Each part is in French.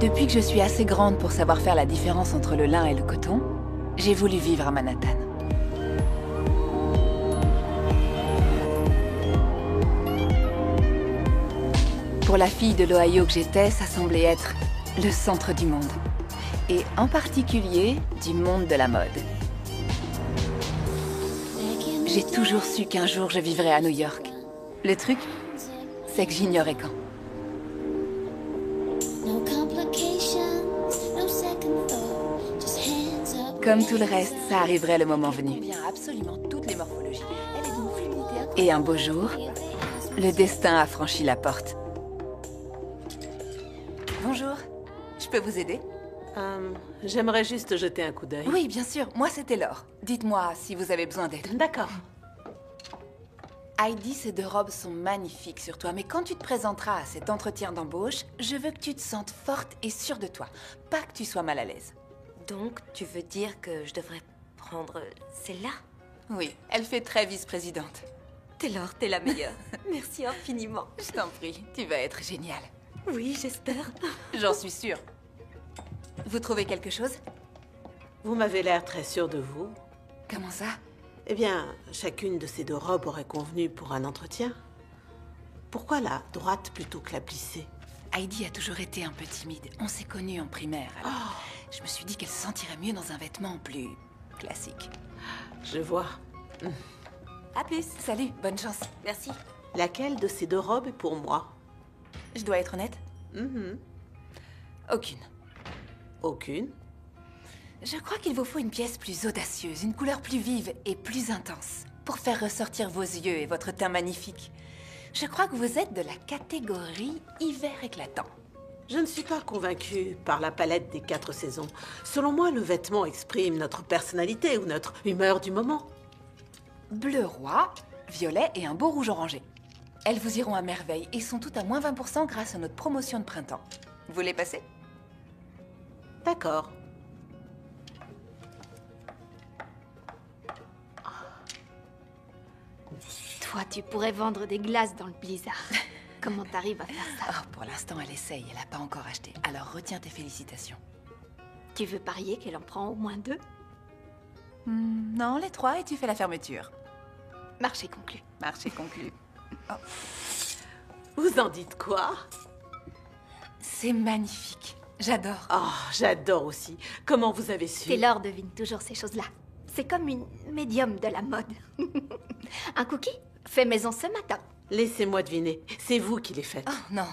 Depuis que je suis assez grande pour savoir faire la différence entre le lin et le coton, j'ai voulu vivre à Manhattan. Pour la fille de l'Ohio que j'étais, ça semblait être le centre du monde. Et en particulier, du monde de la mode. J'ai toujours su qu'un jour je vivrais à New York. Le truc, c'est que j'ignorais quand. Comme tout le reste, ça arriverait le moment venu. Et un beau jour, le destin a franchi la porte. Bonjour, je peux vous aider? J'aimerais juste jeter un coup d'œil. Oui, bien sûr, moi c'était Laure. Dites-moi si vous avez besoin d'aide. D'accord. Heidi, ces deux robes sont magnifiques sur toi, mais quand tu te présenteras à cet entretien d'embauche, je veux que tu te sentes forte et sûre de toi, pas que tu sois mal à l'aise. Donc, tu veux dire que je devrais prendre celle-là? Oui, elle fait très vice-présidente. Taylor, t'es la meilleure. Merci infiniment. Je t'en prie, tu vas être géniale. Oui, j'espère. J'en suis sûre. Vous trouvez quelque chose? Vous m'avez l'air très sûre de vous. Comment ça? Eh bien, chacune de ces deux robes aurait convenu pour un entretien. Pourquoi la droite plutôt que la plissée? Heidi a toujours été un peu timide. On s'est connus en primaire, alors je me suis dit qu'elle se sentirait mieux dans un vêtement plus classique. Je vois. À plus. Salut, bonne chance. Merci. Laquelle de ces deux robes est pour moi? Je dois être honnête? Aucune. Aucune? Je crois qu'il vous faut une pièce plus audacieuse, une couleur plus vive et plus intense, pour faire ressortir vos yeux et votre teint magnifique. Je crois que vous êtes de la catégorie hiver éclatant. Je ne suis pas convaincue par la palette des 4 saisons. Selon moi, le vêtement exprime notre personnalité ou notre humeur du moment. Bleu roi, violet et un beau rouge orangé. Elles vous iront à merveille et sont toutes à moins 20% grâce à notre promotion de printemps. Vous les passez? D'accord. Toi, tu pourrais vendre des glaces dans le blizzard. Comment t'arrives à faire ça? Oh, pour l'instant, elle essaye. Elle n'a pas encore acheté. Alors retiens tes félicitations. Tu veux parier qu'elle en prend au moins 2? Non, les 3 et tu fais la fermeture. Marché conclu. Marché conclu. Vous en dites quoi? C'est magnifique. J'adore. Oh, j'adore aussi. Comment vous avez su? Taylor devine toujours ces choses-là. C'est comme une médium de la mode. Un cookie? Fait maison ce matin. Laissez-moi deviner. C'est vous qui les faites. Oh non.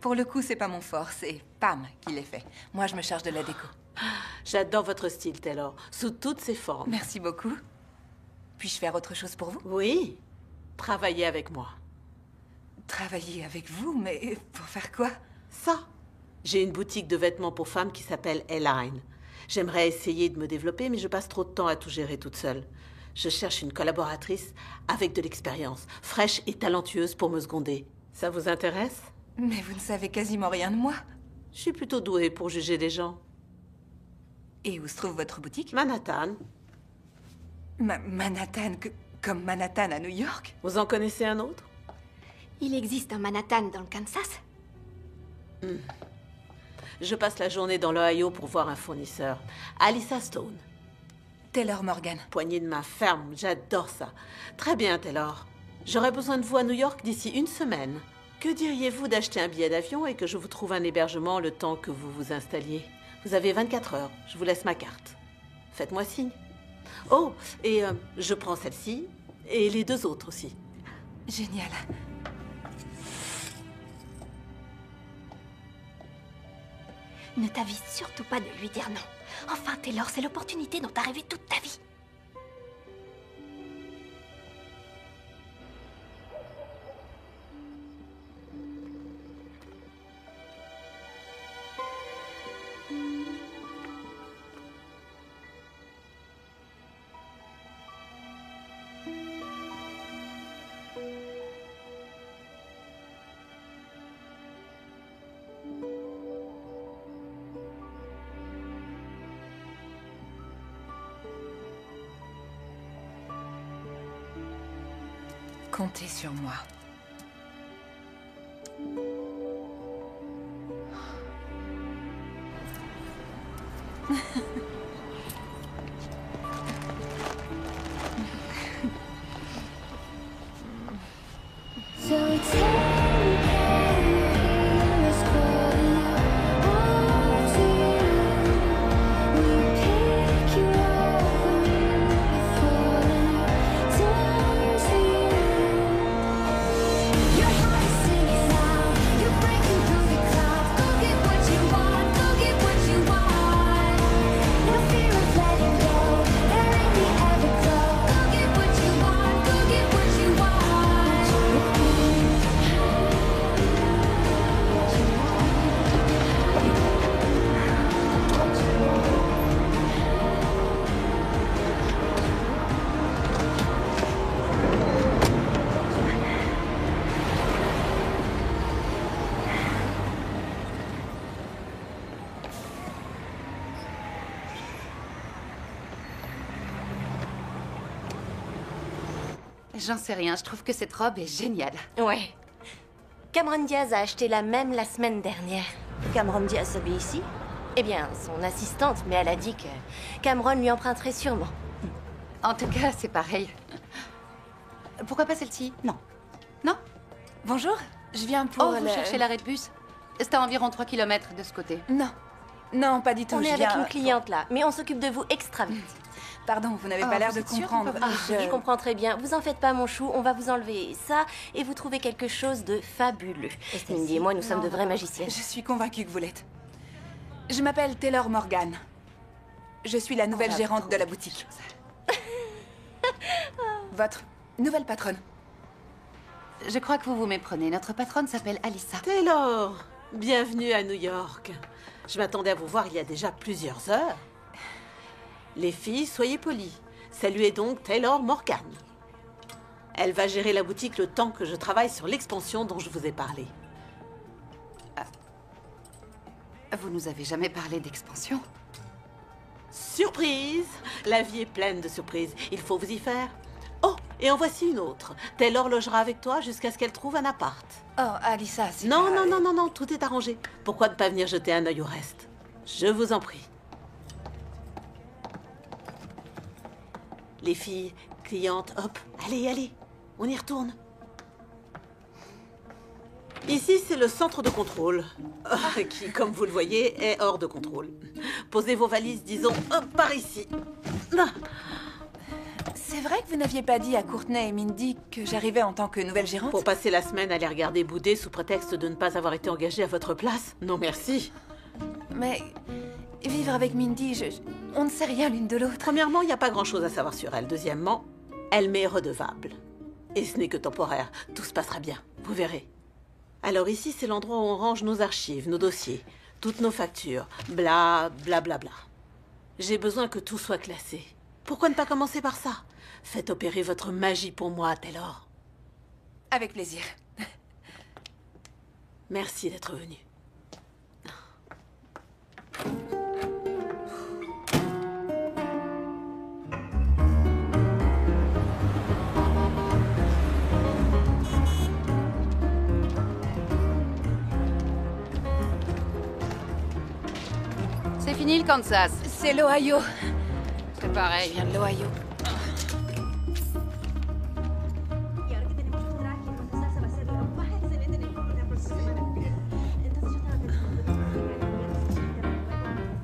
Pour le coup, c'est pas mon fort. C'est Pam qui les fait. Moi, je me charge de la déco. J'adore votre style, Taylor, sous toutes ses formes. Merci beaucoup. Puis-je faire autre chose pour vous? Oui. Travaillez avec moi. Travailler avec vous? Mais pour faire quoi? Ça. J'ai une boutique de vêtements pour femmes qui s'appelle Align. J'aimerais essayer de me développer, mais je passe trop de temps à tout gérer toute seule. Je cherche une collaboratrice avec de l'expérience, fraîche et talentueuse pour me seconder. Ça vous intéresse? Mais vous ne savez quasiment rien de moi. Je suis plutôt douée pour juger les gens. Et où se trouve votre boutique? Manhattan. Manhattan, comme Manhattan à New York? Vous en connaissez un autre? Il existe un Manhattan dans le Kansas? Je passe la journée dans l'Ohio pour voir un fournisseur. Alyssa Stone. Taylor Morgan. Poignée de main ferme, j'adore ça. Très bien, Taylor. J'aurai besoin de vous à New York d'ici 1 semaine. Que diriez-vous d'acheter un billet d'avion et que je vous trouve un hébergement le temps que vous vous installiez? Vous avez 24 heures. Je vous laisse ma carte. Faites-moi signe. Oh, et je prends celle-ci et les 2 autres aussi. Génial. Ne t'avise surtout pas de lui dire non. Enfin, Taylor, c'est l'opportunité dont t'as rêvé toute ta vie. Comptez sur moi. J'en sais rien, je trouve que cette robe est géniale. Ouais. Cameron Diaz a acheté la même la semaine dernière. Cameron Diaz s'habille ici? Eh bien, son assistante, mais elle a dit que Cameron lui emprunterait sûrement. En tout cas, c'est pareil. Pourquoi pas celle-ci? Non. Non? Bonjour, je viens pour Oh, vous cherchez l'arrêt de bus? C'est à environ 3 km de ce côté. Non. Non, pas du tout. On est je avec viens... une cliente là, mais on s'occupe de vous extra vite. Pardon, vous n'avez Oh, pas l'air vous de êtes sûre comprendre. qu'on peut Ah, je comprends très bien. Vous en faites pas, mon chou. On va vous enlever ça et vous trouvez quelque chose de fabuleux. Mindy et moi, nous sommes de vraies magiciennes. Je suis convaincue que vous l'êtes. Je m'appelle Taylor Morgan. Je suis la nouvelle gérante de la boutique. Votre nouvelle patronne. Je crois que vous vous méprenez. Notre patronne s'appelle Alyssa. Taylor, bienvenue à New York. Je m'attendais à vous voir il y a déjà plusieurs heures. Les filles, soyez polies. Saluez donc Taylor Morgan. Elle va gérer la boutique le temps que je travaille sur l'expansion dont je vous ai parlé. Vous nous avez jamais parlé d'expansion? Surprise! La vie est pleine de surprises. Il faut vous y faire. Oh, et en voici une autre. Taylor logera avec toi jusqu'à ce qu'elle trouve un appart. Oh, Alyssa, c'est Non, pas- non, non, non, non, tout est arrangé. Pourquoi ne pas venir jeter un œil au reste? Je vous en prie. Les filles, clientes, hop, allez, allez, on y retourne. Ici, c'est le centre de contrôle, qui, comme vous le voyez, est hors de contrôle. Posez vos valises, disons, hop, par ici. Ah. C'est vrai que vous n'aviez pas dit à Courtney et Mindy que j'arrivais en tant que nouvelle gérante? Pour passer la semaine à les regarder bouder sous prétexte de ne pas avoir été engagée à votre place? Non, merci. Mais vivre avec Mindy, on ne sait rien l'une de l'autre. Premièrement, il n'y a pas grand-chose à savoir sur elle. Deuxièmement, elle m'est redevable. Et ce n'est que temporaire. Tout se passera bien, vous verrez. Alors ici, c'est l'endroit où on range nos archives, nos dossiers, toutes nos factures, bla, bla, bla, bla. J'ai besoin que tout soit classé. Pourquoi ne pas commencer par ça? Faites opérer votre magie pour moi, Taylor. Avec plaisir. Merci d'être venu. C'est fini le Kansas. C'est l'Ohio. C'est Je pareil. viens de l'Ohio. Y ahora que tenemos un traje, nuestra salsa va a ser lo más excelente en el mundo la próxima semana. Entonces yo estaba pensando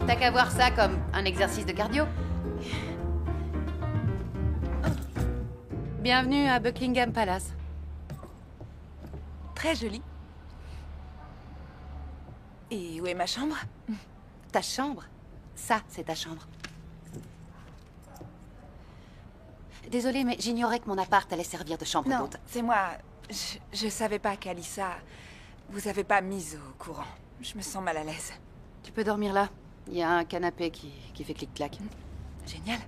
T'as qu'à voir ça comme un exercice de cardio. Bienvenue à Buckingham Palace. Très jolie. Et où est ma chambre? Ta chambre? Ça, c'est ta chambre. Désolée, mais j'ignorais que mon appart allait servir de chambre Non, d'hôte. c'est moi. Je savais pas qu'Alyssa vous avait pas mise au courant. Je me sens mal à l'aise. Tu peux dormir là. Il y a un canapé qui fait clic-clac. Génial.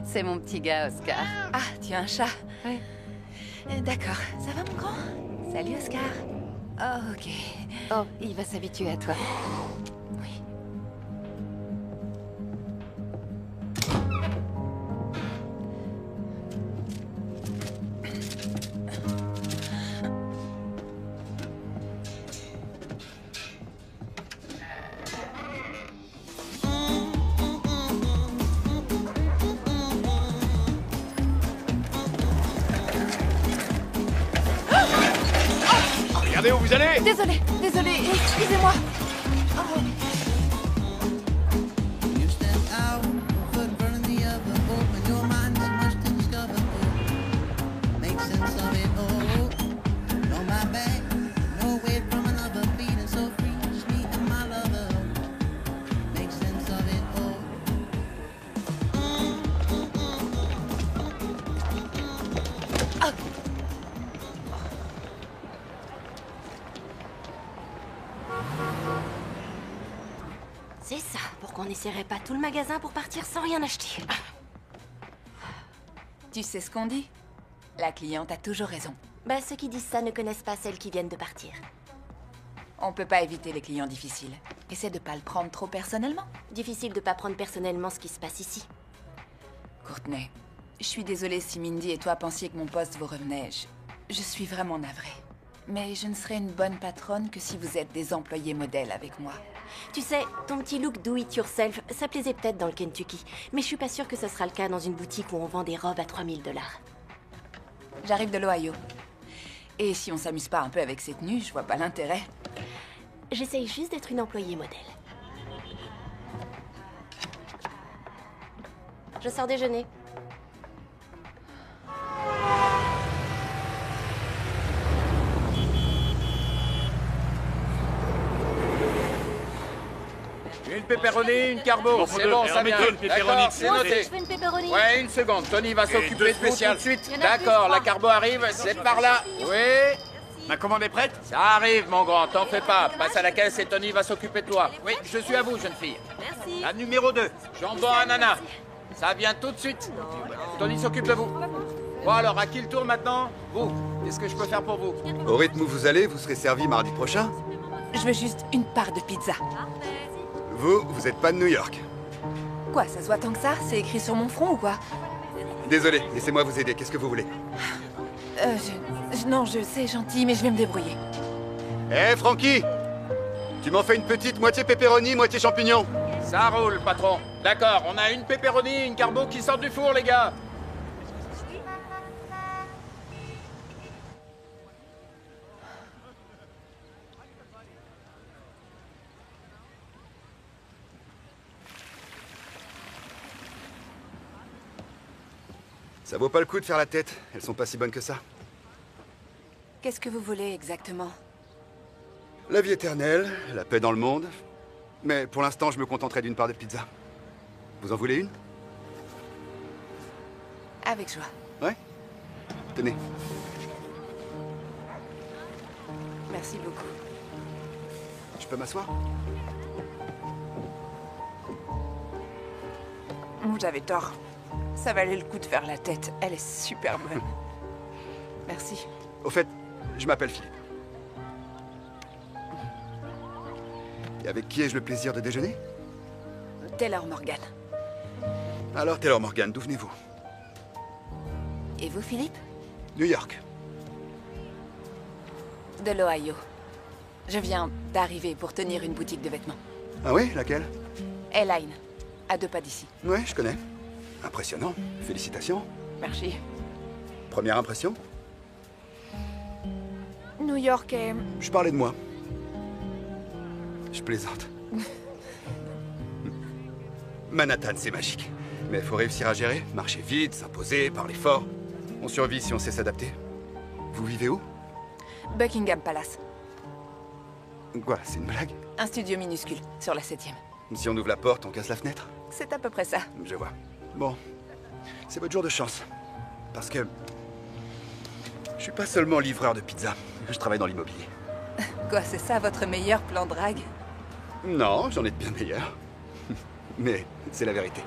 C'est mon petit gars, Oscar. Ah, tu as un chat. Ouais. D'accord. Ça va, mon grand? Salut, Oscar. Oh, ok. Oh, il va s'habituer à toi. Oui. Regardez où vous allez! Désolée, excusez-moi. Oh. C'est ça, pourquoi on n'essaierait pas tout le magasin pour partir sans rien acheter. Tu sais ce qu'on dit? La cliente a toujours raison. Bah, ceux qui disent ça ne connaissent pas celles qui viennent de partir. On peut pas éviter les clients difficiles. Essaie de pas le prendre trop personnellement. Difficile de pas prendre personnellement ce qui se passe ici. Courtney, je suis désolée si Mindy et toi pensiez que mon poste vous revenait. Je suis vraiment navrée. Mais je ne serai une bonne patronne que si vous êtes des employés modèles avec moi. Tu sais, ton petit look do it yourself, ça plaisait peut-être dans le Kentucky. Mais je suis pas sûre que ce sera le cas dans une boutique où on vend des robes à 3000 $. J'arrive de l'Ohio. Et si on s'amuse pas un peu avec ces tenues, je vois pas l'intérêt. J'essaye juste d'être une employée modèle. Je sors déjeuner. Une pepperoni, une carbo. C'est bon, ça vient. D'accord, c'est noté. Je veux une pepperoni. Ouais, une seconde. Tony va s'occuper de vous tout de suite. D'accord, la carbo arrive, c'est par là. Oui. Ma commande est prête? Ça arrive, mon grand, t'en fais pas. Passe à la caisse et Tony va s'occuper de toi. Oui, je suis à vous, jeune fille. Merci. La numéro 2, jambon ananas. Ça vient tout de suite. Tony s'occupe de vous. Bon alors, à qui le tour maintenant? Vous, qu'est-ce que je peux faire pour vous? Au rythme où vous allez, vous serez servi mardi prochain. Je veux juste une part de pizza. Vous êtes pas de New York. Quoi, ça se voit tant que ça? C'est écrit sur mon front ou quoi? Désolé, laissez-moi vous aider. Qu'est-ce que vous voulez? Non, je sais, gentil, mais je vais me débrouiller. Hé, Frankie! Tu m'en fais une petite moitié pepperoni, moitié champignon. Ça roule, patron. D'accord, on a une pepperoni, une carbo qui sort du four, les gars. Ça vaut pas le coup de faire la tête. Elles sont pas si bonnes que ça. Qu'est-ce que vous voulez exactement? La vie éternelle, la paix dans le monde. Mais pour l'instant, je me contenterai d'une part de pizza. Vous en voulez une? Avec joie. Ouais? Tenez. Merci beaucoup. Je peux m'asseoir? J'avais tort. Ça valait le coup de faire la tête. Elle est super bonne. Merci. Au fait, je m'appelle Philippe. Et avec qui ai-je le plaisir de déjeuner? Taylor Morgan. Alors, Taylor Morgan, d'où venez-vous? Et vous, Philippe? New York. De l'Ohio. Je viens d'arriver pour tenir une boutique de vêtements. Ah oui, laquelle? Elaine, à 2 pas d'ici. Ouais, je connais. Impressionnant. Félicitations. Merci. Première impression? New York est... Je parlais de moi. Je plaisante. Manhattan, c'est magique. Mais il faut réussir à gérer, marcher vite, s'imposer, parler fort. On survit si on sait s'adapter. Vous vivez où? Buckingham Palace. Quoi, c'est une blague? Un studio minuscule, sur la 7e. Si on ouvre la porte, on casse la fenêtre? C'est à peu près ça. Je vois. Bon, c'est votre jour de chance. Parce que... je suis pas seulement livreur de pizza. Je travaille dans l'immobilier. Quoi, c'est ça votre meilleur plan de drague? Non, j'en ai de bien meilleurs. Mais c'est la vérité.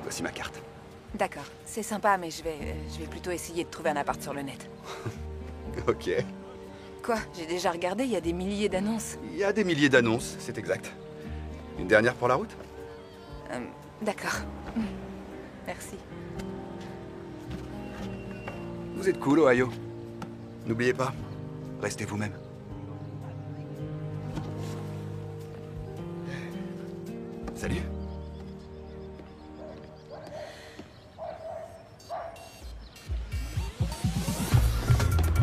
Voici ma carte. D'accord, c'est sympa, mais je vais plutôt essayer de trouver un appart sur le net. Ok. Quoi? J'ai déjà regardé, il y a des milliers d'annonces. Il y a des milliers d'annonces, c'est exact. Une dernière pour la route? D'accord. Merci. Vous êtes cool, Ohio. N'oubliez pas, restez vous-même. Salut.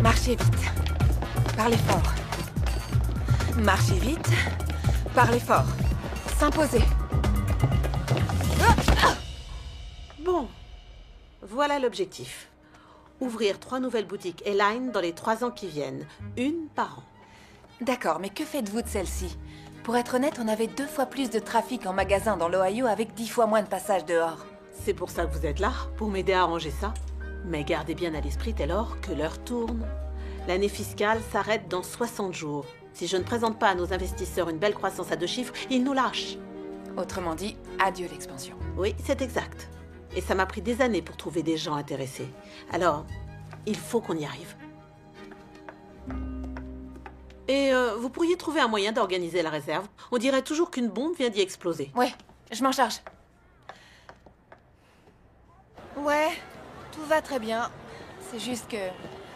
Marchez vite. Parlez fort. Marchez vite. Parlez fort. S'imposer. Bon, voilà l'objectif. Ouvrir 3 nouvelles boutiques Align dans les 3 ans qui viennent. Une par an. D'accord, mais que faites-vous de celle-ci? Pour être honnête, on avait 2 fois plus de trafic en magasin dans l'Ohio avec 10 fois moins de passages dehors. C'est pour ça que vous êtes là, pour m'aider à arranger ça. Mais gardez bien à l'esprit, Taylor, que l'heure tourne. L'année fiscale s'arrête dans 60 jours. Si je ne présente pas à nos investisseurs une belle croissance à 2 chiffres, ils nous lâchent. Autrement dit, adieu l'expansion. Oui, c'est exact. Et ça m'a pris des années pour trouver des gens intéressés. Alors, il faut qu'on y arrive. Et vous pourriez trouver un moyen d'organiser la réserve. On dirait toujours qu'une bombe vient d'y exploser. Ouais, je m'en charge. Ouais, tout va très bien. C'est juste que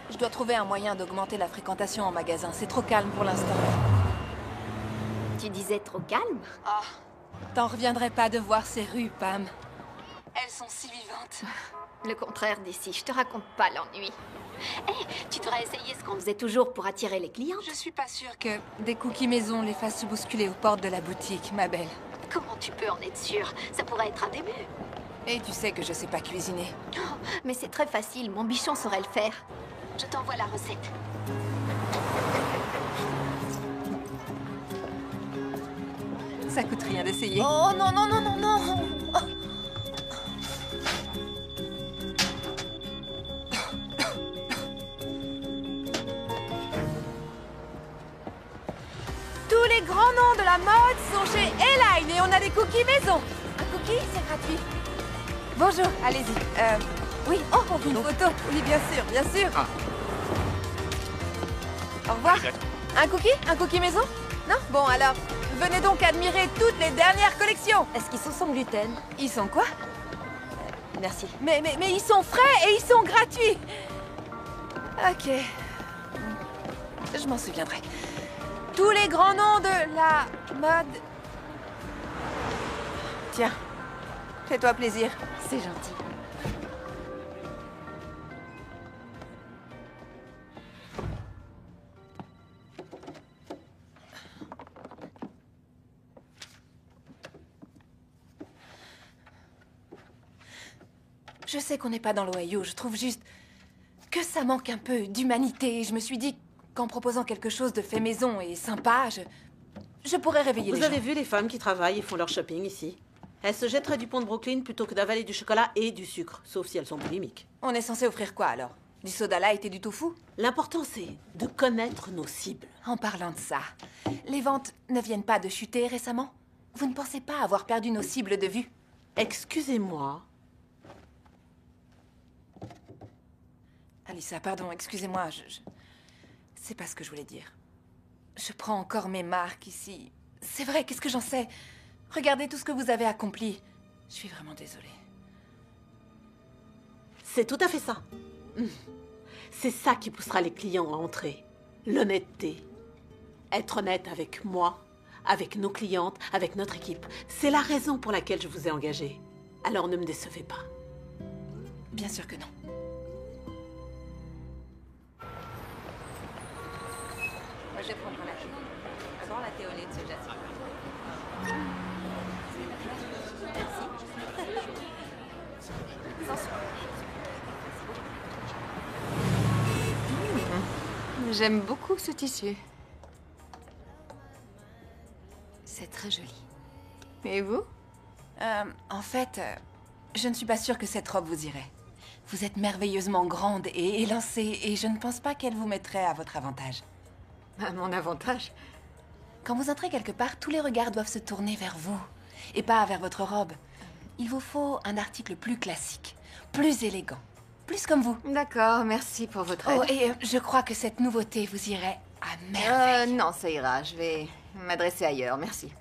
je dois trouver un moyen d'augmenter la fréquentation en magasin. C'est trop calme pour l'instant. Tu disais trop calme? Ah, t'en reviendrais pas de voir ces rues, Pam. Elles sont si vivantes. Le contraire d'ici, je te raconte pas l'ennui. Hé, tu devrais essayer ce qu'on faisait toujours pour attirer les clients. Je suis pas sûre que des cookies maison les fassent se bousculer aux portes de la boutique, ma belle. Comment tu peux en être sûre? Ça pourrait être un début. Et tu sais que je sais pas cuisiner. Oh, mais c'est très facile, mon bichon saurait le faire. Je t'envoie la recette. Ça coûte rien d'essayer. Oh non, non, non, non, non! Oh. Tous les grands noms de la mode sont chez Align et on a des cookies maison. Un cookie, c'est gratuit. Bonjour, allez-y. Oui, oh, une photo. Oui, bien sûr, bien sûr. Ah. Au revoir. Un cookie? Un cookie maison? Non? Bon, alors, venez donc admirer toutes les dernières collections. Est-ce qu'ils sont sans gluten? Ils sont quoi? Merci. Mais ils sont frais et ils sont gratuits. Ok. Je m'en souviendrai. Tous les grands noms de la mode. Tiens, fais-toi plaisir. C'est gentil. Je sais qu'on n'est pas dans l'Ohio, je trouve juste que ça manque un peu d'humanité. Je me suis dit qu'en proposant quelque chose de fait maison et sympa, je pourrais réveiller les gens. Vous avez vu les femmes qui travaillent et font leur shopping ici? Elles se jetteraient du pont de Brooklyn plutôt que d'avaler du chocolat et du sucre, sauf si elles sont boulimiques. On est censé offrir quoi alors? Du soda light et du tofu? L'important, c'est de connaître nos cibles. En parlant de ça, les ventes ne viennent pas de chuter récemment? Vous ne pensez pas avoir perdu nos cibles de vue? Excusez-moi. Alissa, pardon, excusez-moi, c'est pas ce que je voulais dire. Je prends encore mes marques ici. C'est vrai, qu'est-ce que j'en sais? Regardez tout ce que vous avez accompli. Je suis vraiment désolée. C'est tout à fait ça. C'est ça qui poussera les clients à entrer. L'honnêteté. Être honnête avec moi, avec nos clientes, avec notre équipe. C'est la raison pour laquelle je vous ai engagé. Alors ne me décevez pas. Bien sûr que non. Moi, je vais prendre la théorie. Avant la théorie de ce jazz. J'aime beaucoup ce tissu. C'est très joli. Et vous? En fait, je ne suis pas sûre que cette robe vous irait. Vous êtes merveilleusement grande et élancée, et je ne pense pas qu'elle vous mettrait à votre avantage. À mon avantage? Quand vous entrez quelque part, tous les regards doivent se tourner vers vous, et pas vers votre robe. Il vous faut un article plus classique, plus élégant, plus comme vous. D'accord, merci pour votre aide. Oh, et je crois que cette nouveauté vous irait à merveille. Non, ça ira. Je vais m'adresser ailleurs, merci.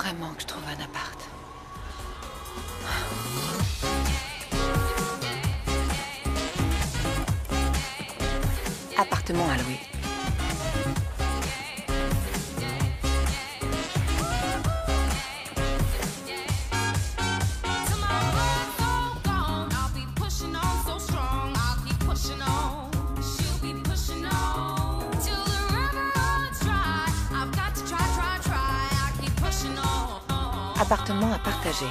vraiment que je trouve un appart. Appartement à louer. Appartement à partager.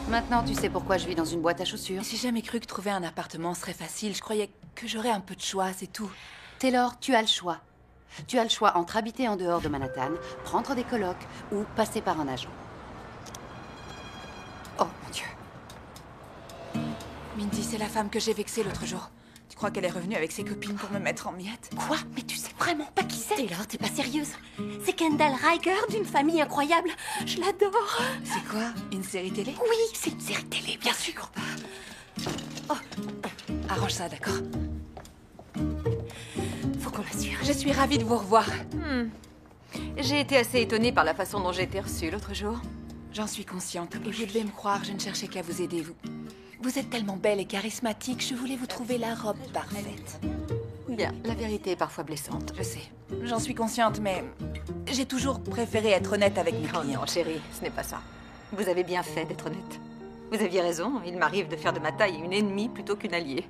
Maintenant, tu sais pourquoi je vis dans une boîte à chaussures. J'ai jamais cru que trouver un appartement serait facile. Je croyais que j'aurais un peu de choix, c'est tout. Taylor, tu as le choix. Tu as le choix entre habiter en dehors de Manhattan, prendre des colocs ou passer par un agent. Oh mon Dieu. Mindy, c'est la femme que j'ai vexée l'autre jour. Tu crois qu'elle est revenue avec ses copines pour me mettre en miettes? Quoi? Mais tu sais vraiment pas qui c'est? Taylor, t'es pas sérieuse? C'est Kendall Riker d'une famille incroyable. Je l'adore. C'est quoi? Une série télé? Oui, c'est une série télé, bien sûr. Oh. Arrange ça, d'accord? Faut qu'on l'assure. Je suis ravie de vous revoir. J'ai été assez étonnée par la façon dont j'ai été reçue l'autre jour. J'en suis consciente. Et vous devez me croire, je ne cherchais qu'à vous aider, vous. Vous êtes tellement belle et charismatique, je voulais vous trouver la robe parfaite. Bien, la vérité est parfois blessante. Je sais, j'en suis consciente, mais j'ai toujours préféré être honnête avec mes Oh clients. non, chérie, ce n'est pas ça. Vous avez bien fait d'être honnête. Vous aviez raison, il m'arrive de faire de ma taille une ennemie plutôt qu'une alliée.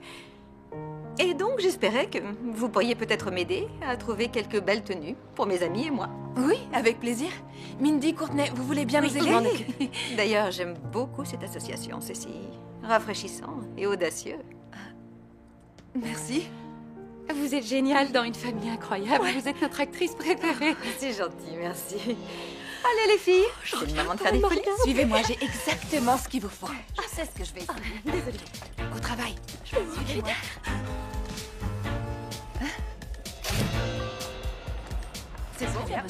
Et donc, j'espérais que vous pourriez peut-être m'aider à trouver quelques belles tenues pour mes amis et moi. Oui, avec plaisir. Mindy, Courtney, vous voulez bien nous aider? Oui. D'ailleurs, j'aime beaucoup cette association. C'est si rafraîchissant et audacieux. Merci. Vous êtes géniale dans une famille incroyable. Vous êtes notre actrice préférée. C'est gentil, merci. Allez les filles, c'est le moment de faire des folies. Suivez-moi, j'ai exactement ce qu'il vous faut. Je sais ce que je vais faire. Désolée. Au travail. Suivez-moi. C'est bon, bien.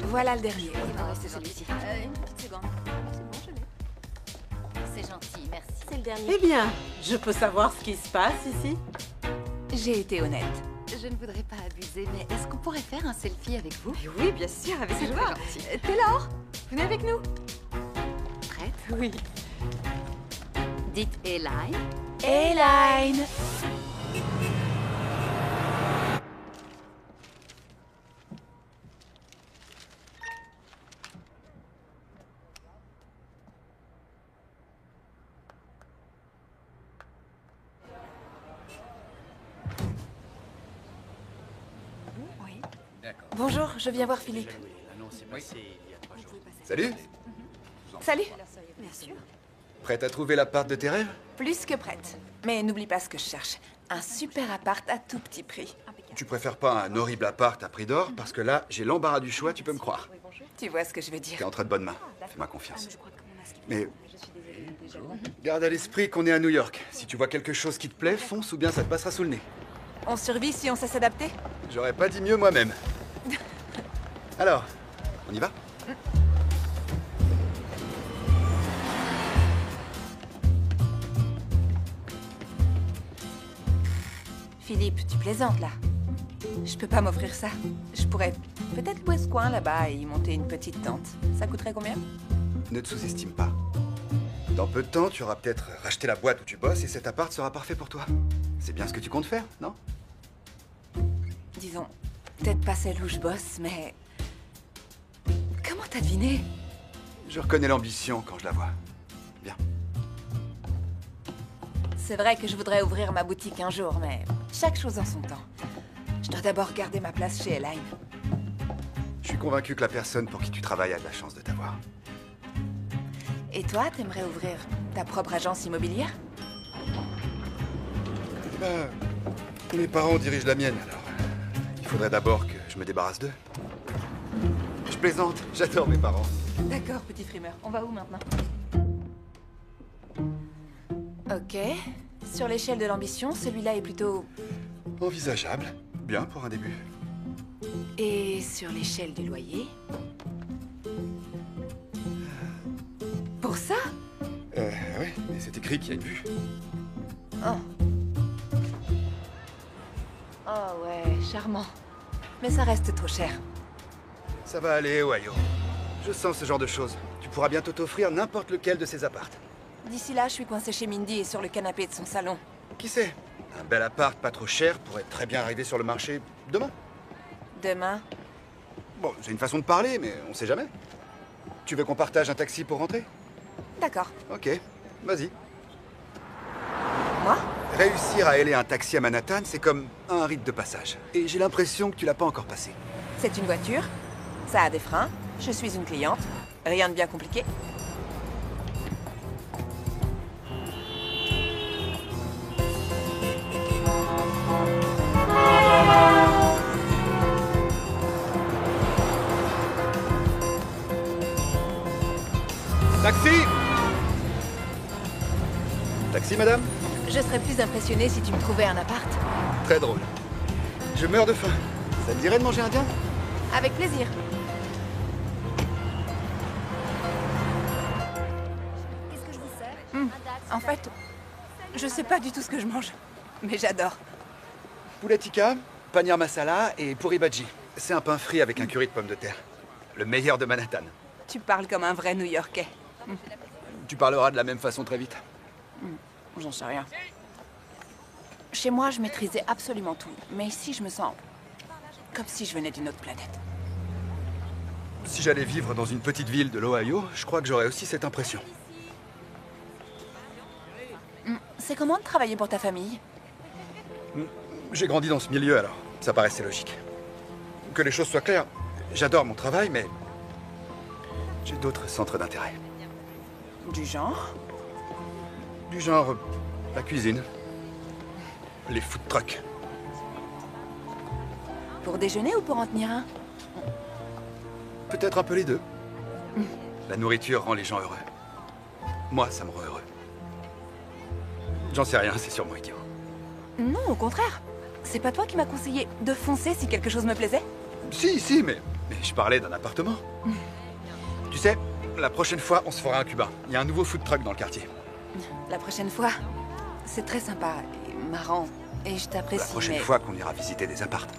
Voilà le dernier. C'est celui-ci. Une petite seconde. C'est bon, je l'ai. C'est gentil, merci. C'est le dernier. Eh bien, je peux savoir ce qui se passe ici? J'ai été honnête. Je ne voudrais pas abuser, mais est-ce qu'on pourrait faire un selfie avec vous? Mais oui, bien sûr, avec C'est joie. très gentil. Taylor, venez avec nous. Prête? Oui. Dites Eli. Elaine! Bonjour, je viens voir Philippe. Salut. Salut. Bien sûr. Prête à trouver l'appart de tes rêves? Plus que prête. Mais n'oublie pas ce que je cherche. Un super appart à tout petit prix. Tu préfères pas un horrible appart à prix d'or? Parce que là, j'ai l'embarras du choix, tu peux me croire. Tu vois ce que je veux dire. T'es entre de bonnes mains. Fais-moi confiance. Mais garde à l'esprit qu'on est à New York. Si tu vois quelque chose qui te plaît, fonce ou bien ça te passera sous le nez. On survit si on sait s'adapter? J'aurais pas dit mieux moi-même. Alors, on y va? Philippe, tu plaisantes là. Je peux pas m'offrir ça. Je pourrais peut-être louer ce coin là-bas et y monter une petite tente. Ça coûterait combien? Ne te sous-estime pas. Dans peu de temps, tu auras peut-être racheté la boîte où tu bosses et cet appart sera parfait pour toi. C'est bien ce que tu comptes faire, non? Disons, peut-être pas celle où je bosse, mais... Comment t'as deviné? Je reconnais l'ambition quand je la vois. Bien. C'est vrai que je voudrais ouvrir ma boutique un jour, mais chaque chose en son temps. Je dois d'abord garder ma place chez Elaine. Je suis convaincu que la personne pour qui tu travailles a de la chance de t'avoir. Et toi, t'aimerais ouvrir ta propre agence immobilière? Ben, mes parents dirigent la mienne, alors il faudrait d'abord que je me débarrasse d'eux. Je plaisante, j'adore mes parents. D'accord, petit frimeur. On va où maintenant? Ok. Sur l'échelle de l'ambition, celui-là est plutôt... Envisageable, bien pour un début. Et sur l'échelle du loyer? Et c'est écrit qu'il y a une vue. Oh. Oh ouais, charmant. Mais ça reste trop cher. Ça va aller, Ohio. Je sens ce genre de choses. Tu pourras bientôt t'offrir n'importe lequel de ces appartes. D'ici là, je suis coincée chez Mindy et sur le canapé de son salon. Qui sait? Un bel appart pas trop cher pourrait très bien arriver sur le marché demain. Demain? Bon, c'est une façon de parler, mais on sait jamais. Tu veux qu'on partage un taxi pour rentrer? D'accord. Ok, vas-y. Moi? Réussir à héler un taxi à Manhattan, c'est comme un rite de passage. Et j'ai l'impression que tu l'as pas encore passé. C'est une voiture. Ça a des freins. Je suis une cliente. Rien de bien compliqué. Taxi! Taxi, madame? Je serais plus impressionnée si tu me trouvais un appart. Très drôle. Je meurs de faim. Ça te dirait de manger indien? Avec plaisir. Qu'est-ce que je vous sers? En fait, je sais pas du tout ce que je mange. Mais j'adore. Poulet tikka, paneer masala et puri bhaji. C'est un pain frit avec un curry de pommes de terre. Le meilleur de Manhattan. Tu parles comme un vrai New-Yorkais. Tu parleras de la même façon très vite. J'en sais rien. Chez moi, je maîtrisais absolument tout. Mais ici, je me sens comme si je venais d'une autre planète. Si j'allais vivre dans une petite ville de l'Ohio, je crois que j'aurais aussi cette impression. C'est comment de travailler pour ta famille? J'ai grandi dans ce milieu, alors ça paraissait logique. Que les choses soient claires, j'adore mon travail, mais j'ai d'autres centres d'intérêt. Du genre? Du genre la cuisine, les food trucks. Pour déjeuner ou pour en tenir un? Peut-être un peu les deux. La nourriture rend les gens heureux. Moi, ça me rend heureux. J'en sais rien, c'est sûrement idiot. Non, au contraire. C'est pas toi qui m'as conseillé de foncer si quelque chose me plaisait? Si, mais je parlais d'un appartement. Tu sais, la prochaine fois, on se fera un cubain. Il y a un nouveau food truck dans le quartier. La prochaine fois, c'est très sympa et marrant. Et je La t'apprécie, prochaine mais... fois qu'on ira visiter des appartes.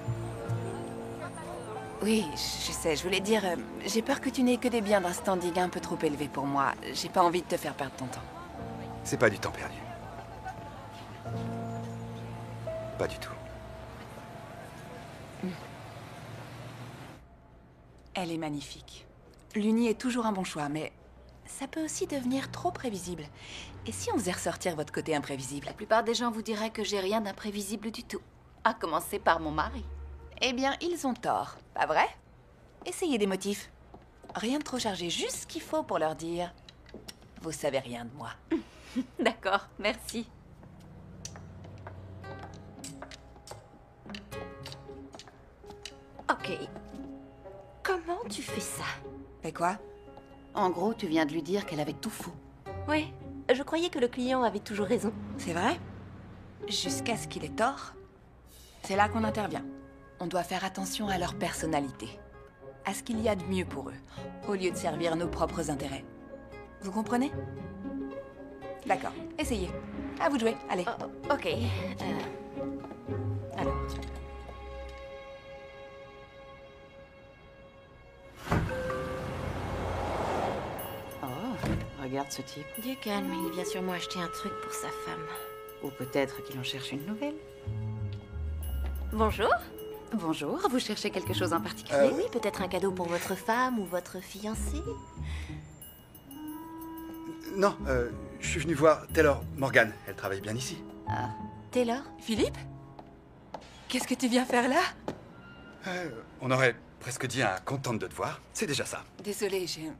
Oui, je sais, je voulais dire... j'ai peur que tu n'aies que des biens d'un standing un peu trop élevé pour moi. J'ai pas envie de te faire perdre ton temps. C'est pas du temps perdu. Pas du tout. Elle est magnifique. L'Uni est toujours un bon choix, mais ça peut aussi devenir trop prévisible. Et si on faisait ressortir votre côté imprévisible? La plupart des gens vous diraient que j'ai rien d'imprévisible du tout. À commencer par mon mari. Eh bien, ils ont tort, pas vrai? Essayez des motifs. Rien de trop chargé, juste ce qu'il faut pour leur dire... Vous savez rien de moi. D'accord, merci. Ok. Comment tu fais ça? Et quoi? En gros, tu viens de lui dire qu'elle avait tout faux. Oui, je croyais que le client avait toujours raison. C'est vrai? Jusqu'à ce qu'il ait tort. C'est là qu'on intervient. On doit faire attention à leur personnalité. À ce qu'il y a de mieux pour eux, au lieu de servir nos propres intérêts. Vous comprenez? D'accord, essayez. À vous de jouer, allez. Oh, ok. Alors... Oh, regarde ce type. Dieu calme, il vient sûrement acheter un truc pour sa femme. Ou peut-être qu'il en cherche une nouvelle. Bonjour. Bonjour, vous cherchez quelque chose en particulier? Oui, peut-être un cadeau pour votre femme ou votre fiancé. Non, je suis venu voir Taylor Morgan. Elle travaille bien ici. Ah, Taylor? Philippe? Qu'est-ce que tu viens faire là? On aurait presque dit un contente de te voir. C'est déjà ça. Désolée, j'ai...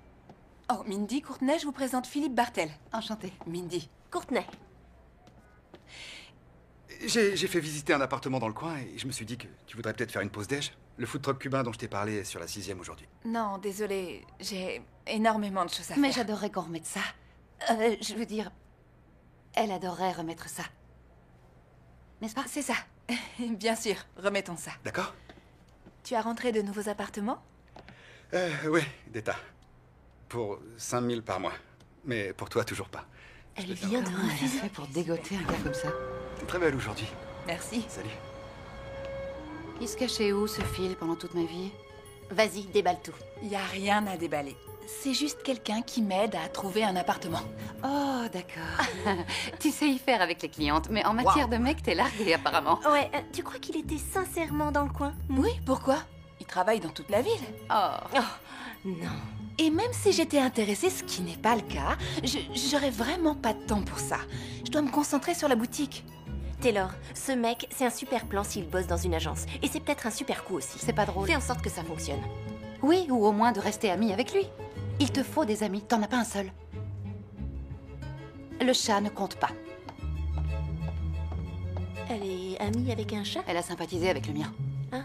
Oh, Mindy Courtenay, je vous présente Philippe Bartel. enchanté. Mindy. Courtenay. J'ai fait visiter un appartement dans le coin et je me suis dit que tu voudrais peut-être faire une pause déj. Le food truck cubain dont je t'ai parlé est sur la 6e aujourd'hui. Non, désolée, j'ai énormément de choses à Mais faire. j'adorerais qu'on remette ça. Je veux dire, elle adorerait remettre ça. N'est-ce pas? C'est ça. Bien sûr, remettons ça. D'accord? Tu as rentré de nouveaux appartements? Oui, des tas. Pour 5 000 par mois. Mais pour toi, toujours pas. Elle vient de Comment elle a fait pour dégoter un gars comme ça? T'es très belle aujourd'hui. Merci. Salut. Il se cachait où, ce fil, pendant toute ma vie? Vas-y, déballe tout. Y a rien à déballer. C'est juste quelqu'un qui m'aide à trouver un appartement. Oh, d'accord. Tu sais y faire avec les clientes, mais en matière de mec, t'es larguée, apparemment. Ouais, tu crois qu'il était sincèrement dans le coin? Oui, pourquoi? Il travaille dans toute la ville. Oh. Non. Et même si j'étais intéressée, ce qui n'est pas le cas, j'aurais vraiment pas de temps pour ça. Je dois me concentrer sur la boutique. Taylor, ce mec, c'est un super plan s'il bosse dans une agence. Et c'est peut-être un super coup aussi. C'est pas drôle. Fais en sorte que ça fonctionne. Oui, ou au moins de rester amie avec lui. Il te faut des amis, t'en as pas un seul. Le chat ne compte pas. Elle est amie avec un chat? Elle a sympathisé avec le mien. Ah.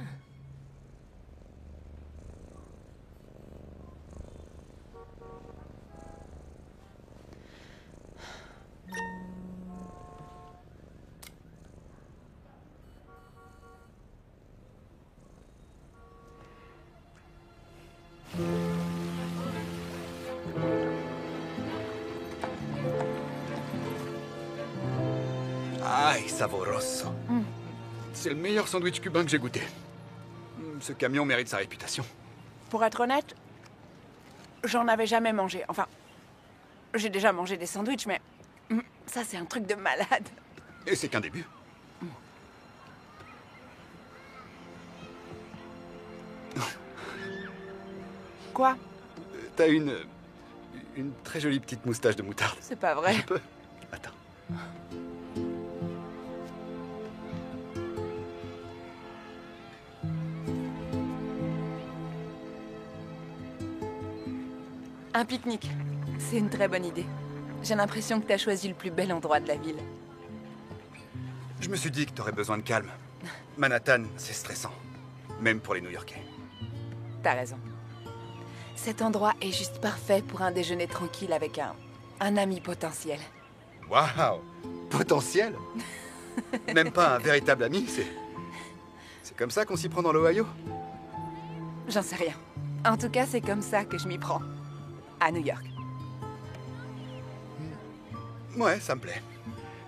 Aïe, saboroso. C'est le meilleur sandwich cubain que j'ai goûté. Ce camion mérite sa réputation. Pour être honnête, j'en avais jamais mangé. Enfin, j'ai déjà mangé des sandwichs, mais ça, c'est un truc de malade. Et c'est qu'un début. Quoi? T'as une très jolie petite moustache de moutarde. C'est pas vrai. Je peux? Attends. Un pique-nique. C'est une très bonne idée. J'ai l'impression que t'as choisi le plus bel endroit de la ville. Je me suis dit que t'aurais besoin de calme. Manhattan, c'est stressant. Même pour les New-Yorkais. T'as raison. Cet endroit est juste parfait pour un déjeuner tranquille avec un ami potentiel. Waouh! Potentiel? Même pas un véritable ami, c'est comme ça qu'on s'y prend dans l'Ohio? J'en sais rien. En tout cas, c'est comme ça que je m'y prends. À New York. Ouais, ça me plaît.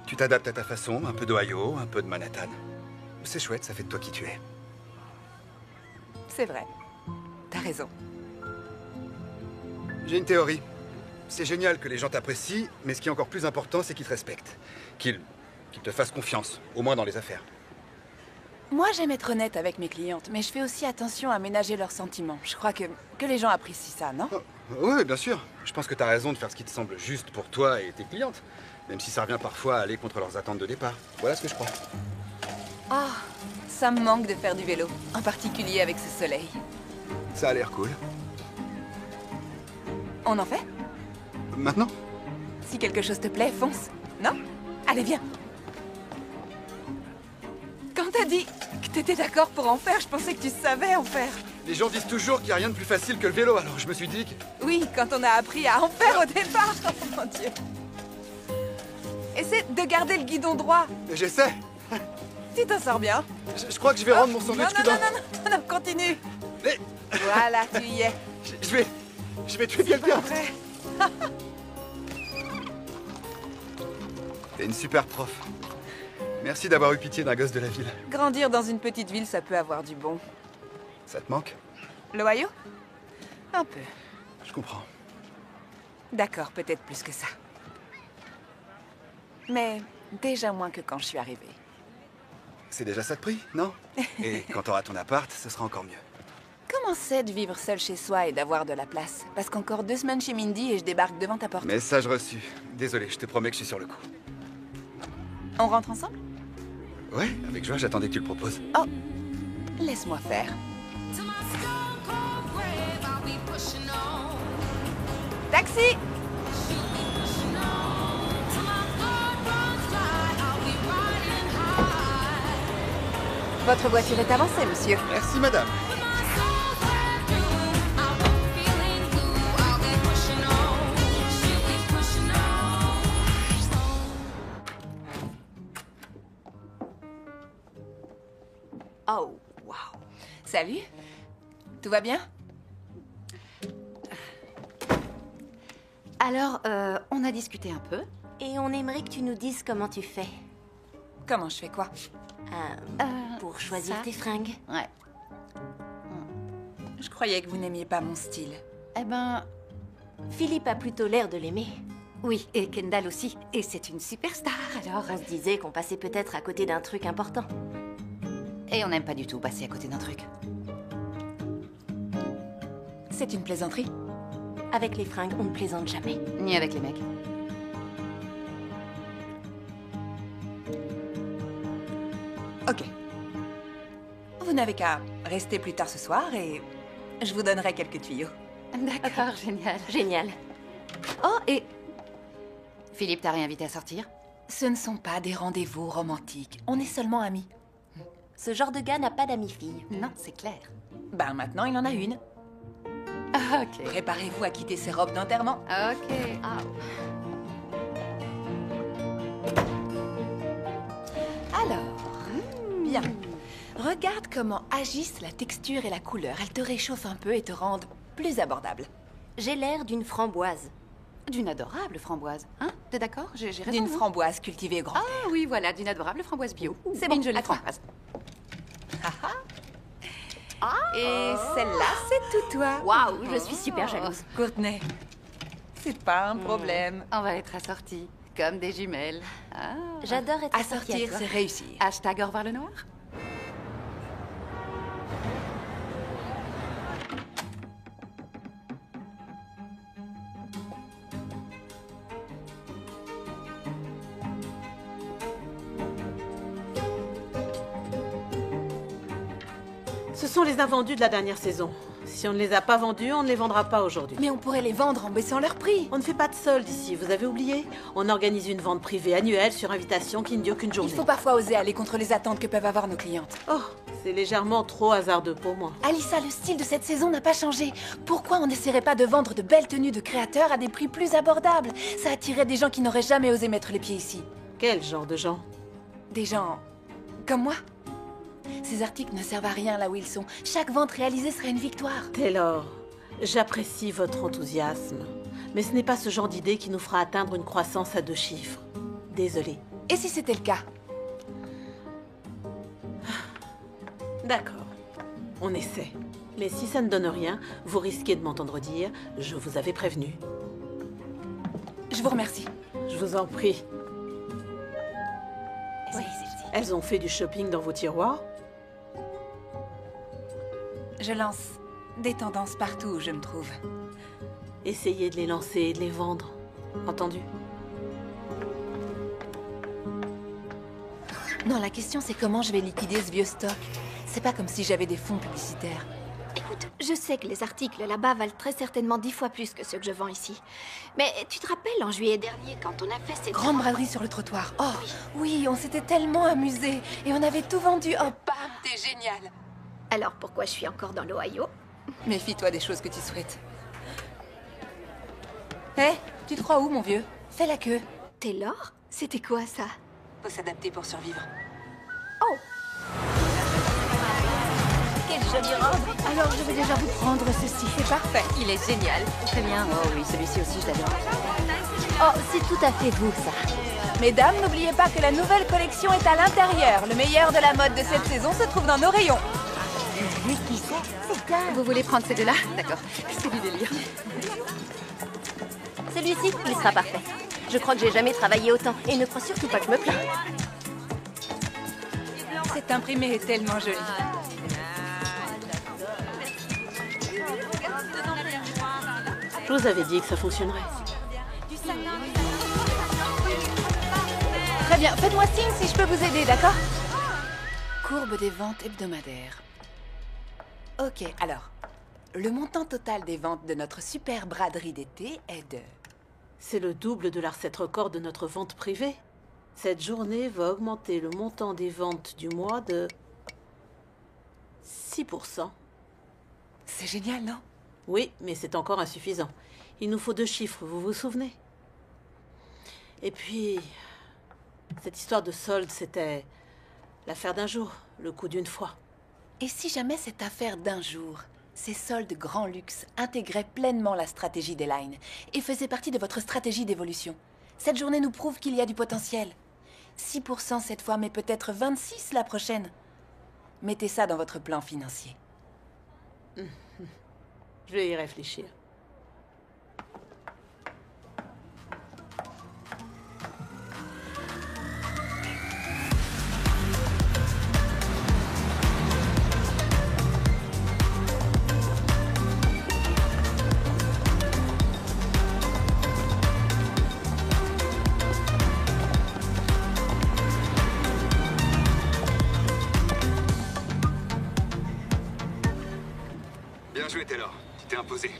Tu t'adaptes à ta façon, un peu d'Ohio, un peu de Manhattan. C'est chouette, ça fait de toi qui tu es. C'est vrai. T'as raison. J'ai une théorie. C'est génial que les gens t'apprécient, mais ce qui est encore plus important, c'est qu'ils te respectent. Qu'ils te fassent confiance, au moins dans les affaires. Moi, j'aime être honnête avec mes clientes, mais je fais aussi attention à ménager leurs sentiments. Je crois que les gens apprécient ça, non? Oui, bien sûr. Je pense que t'as raison de faire ce qui te semble juste pour toi et tes clientes. Même si ça revient parfois à aller contre leurs attentes de départ. Voilà ce que je crois. Ah, ça me manque de faire du vélo, en particulier avec ce soleil. Ça a l'air cool. On en fait? Maintenant? Si quelque chose te plaît, fonce. Non? Allez, viens. Quand t'as dit que t'étais d'accord pour en faire, je pensais que tu savais en faire. Les gens disent toujours qu'il n'y a rien de plus facile que le vélo, alors je me suis dit que... Oui, quand on a appris à en faire au départ. Oh mon Dieu. Essaie de garder le guidon droit. Mais j'essaie. Tu t'en sors bien. Je crois que je vais rendre mon sandwich non, cubain. non, continue. Mais... Voilà, tu y es. Je vais tuer quelqu'un. Après. T'es une super prof. Merci d'avoir eu pitié d'un gosse de la ville. Grandir dans une petite ville, ça peut avoir du bon. Ça te manque? L'Ohio? Un peu. Je comprends. D'accord, peut-être plus que ça. Mais déjà moins que quand je suis arrivée. C'est déjà ça de prix, non? Et quand t'auras ton appart, ce sera encore mieux. Comment c'est de vivre seul chez soi et d'avoir de la place? Parce qu'encore 2 semaines chez Mindy et je débarque devant ta porte. Message reçu. Désolé, je te promets que je suis sur le coup. On rentre ensemble? Ouais, avec joie, j'attendais que tu le proposes. Oh, laisse-moi faire. Taxi! Votre voiture est avancée, monsieur. Merci, madame. Oh, wow. Salut. Tout va bien? Alors, on a discuté un peu. Et on aimerait que tu nous dises comment tu fais. Comment je fais quoi? Pour choisir ça. tes fringues. Ouais. Je croyais que vous n'aimiez pas mon style. Eh ben, Philippe a plutôt l'air de l'aimer. Oui, et Kendall aussi. Et c'est une superstar, alors... On se disait qu'on passait peut-être à côté d'un truc important. et on n'aime pas du tout passer à côté d'un truc. C'est une plaisanterie? Avec les fringues, on ne plaisante jamais. Ni avec les mecs. Ok. Vous n'avez qu'à rester plus tard ce soir et je vous donnerai quelques tuyaux. D'accord, génial. Génial. Oh, et... Philippe t'a réinvité à sortir? Ce ne sont pas des rendez-vous romantiques. On est seulement amis. Ce genre de gars n'a pas d'amis-filles. Non, c'est clair. Ben maintenant, il en a une. Ok. Préparez-vous à quitter ces robes d'enterrement. Ok. Alors, bien. Regarde comment agissent la texture et la couleur. Elles te réchauffent un peu et te rendent plus abordable. J'ai l'air d'une framboise. D'une adorable framboise. Hein? T'es d'accord? J'ai raison. D'une hein? framboise cultivée au grand air. Ah oui, voilà, d'une adorable framboise bio. C'est bon, une jolie à toi. framboise. Et celle-là, c'est tout toi. Waouh, je suis super jalouse. Courtney, c'est pas un problème. On va être assortis, comme des jumelles. Ah. J'adore être À assortie sortir, toi. c'est réussir. Hashtag au revoir le noir. Ce sont les invendus de la dernière saison. Si on ne les a pas vendus, on ne les vendra pas aujourd'hui. Mais on pourrait les vendre en baissant leur prix. On ne fait pas de solde ici, vous avez oublié? On organise une vente privée annuelle sur invitation qui ne dure qu'une journée. Il faut parfois oser aller contre les attentes que peuvent avoir nos clientes. Oh, c'est légèrement trop hasardeux pour moi. Alissa, le style de cette saison n'a pas changé. Pourquoi on n'essaierait pas de vendre de belles tenues de créateurs à des prix plus abordables? Ça attirerait des gens qui n'auraient jamais osé mettre les pieds ici. Quel genre de gens? Des gens comme moi. Ces articles ne servent à rien là où ils sont. Chaque vente réalisée serait une victoire. Taylor, j'apprécie votre enthousiasme, mais ce n'est pas ce genre d'idée qui nous fera atteindre une croissance à 2 chiffres. Désolée. Et si c'était le cas? D'accord, on essaie. Mais si ça ne donne rien, vous risquez de m'entendre dire « Je vous avais prévenu Je vous remercie. ». Je vous en prie. Elles ont fait du shopping dans vos tiroirs? Je lance des tendances partout où je me trouve. Essayez de les lancer et de les vendre. Entendu? Non, la question c'est comment je vais liquider ce vieux stock. C'est pas comme si j'avais des fonds publicitaires. Écoute, je sais que les articles là-bas valent très certainement 10 fois plus que ceux que je vends ici. Mais tu te rappelles en juillet dernier quand on a fait cette... Grande braderie sur le trottoir. Oh, oui, on s'était tellement amusés. Et on avait tout vendu. Oh, bam, t'es génial. Alors pourquoi je suis encore dans l'Ohio? Méfie-toi des choses que tu souhaites. Hé, tu te crois où, mon vieux? Fais la queue. Taylor? C'était quoi ça? Faut s'adapter pour survivre. Oh! Quelle jolie robe. Alors, je vais déjà vous prendre ceci. C'est parfait. Il est génial. Très bien. Oh oui, celui-ci aussi, je l'adore. Oh, c'est tout à fait vous, ça. Mesdames, n'oubliez pas que la nouvelle collection est à l'intérieur. Le meilleur de la mode de cette saison se trouve dans nos rayons. Vous voulez prendre ces deux-là? D'accord. C'est du délire. Celui-ci, il sera parfait. Je crois que j'ai jamais travaillé autant. Et ne crois surtout pas que je me plains. Cet imprimé est tellement joli. Je vous avais dit que ça fonctionnerait. Très bien, faites-moi signe si je peux vous aider, d'accord? Courbe des ventes hebdomadaires. Ok, alors, le montant total des ventes de notre super braderie d'été est de... C'est le double de la recette record de notre vente privée. Cette journée va augmenter le montant des ventes du mois de 6%. C'est génial, non? Oui, mais c'est encore insuffisant. Il nous faut 2 chiffres, vous vous souvenez? Et puis, cette histoire de solde, c'était l'affaire d'un jour, le coup d'une fois. Et si jamais cette affaire d'un jour, ces soldes grand luxe, intégraient pleinement la stratégie d'Elaine et faisaient partie de votre stratégie d'évolution? Cette journée nous prouve qu'il y a du potentiel. 6% cette fois, mais peut-être 26% la prochaine. Mettez ça dans votre plan financier. Je vais y réfléchir. Bien joué, Taylor. Tu t'es imposé.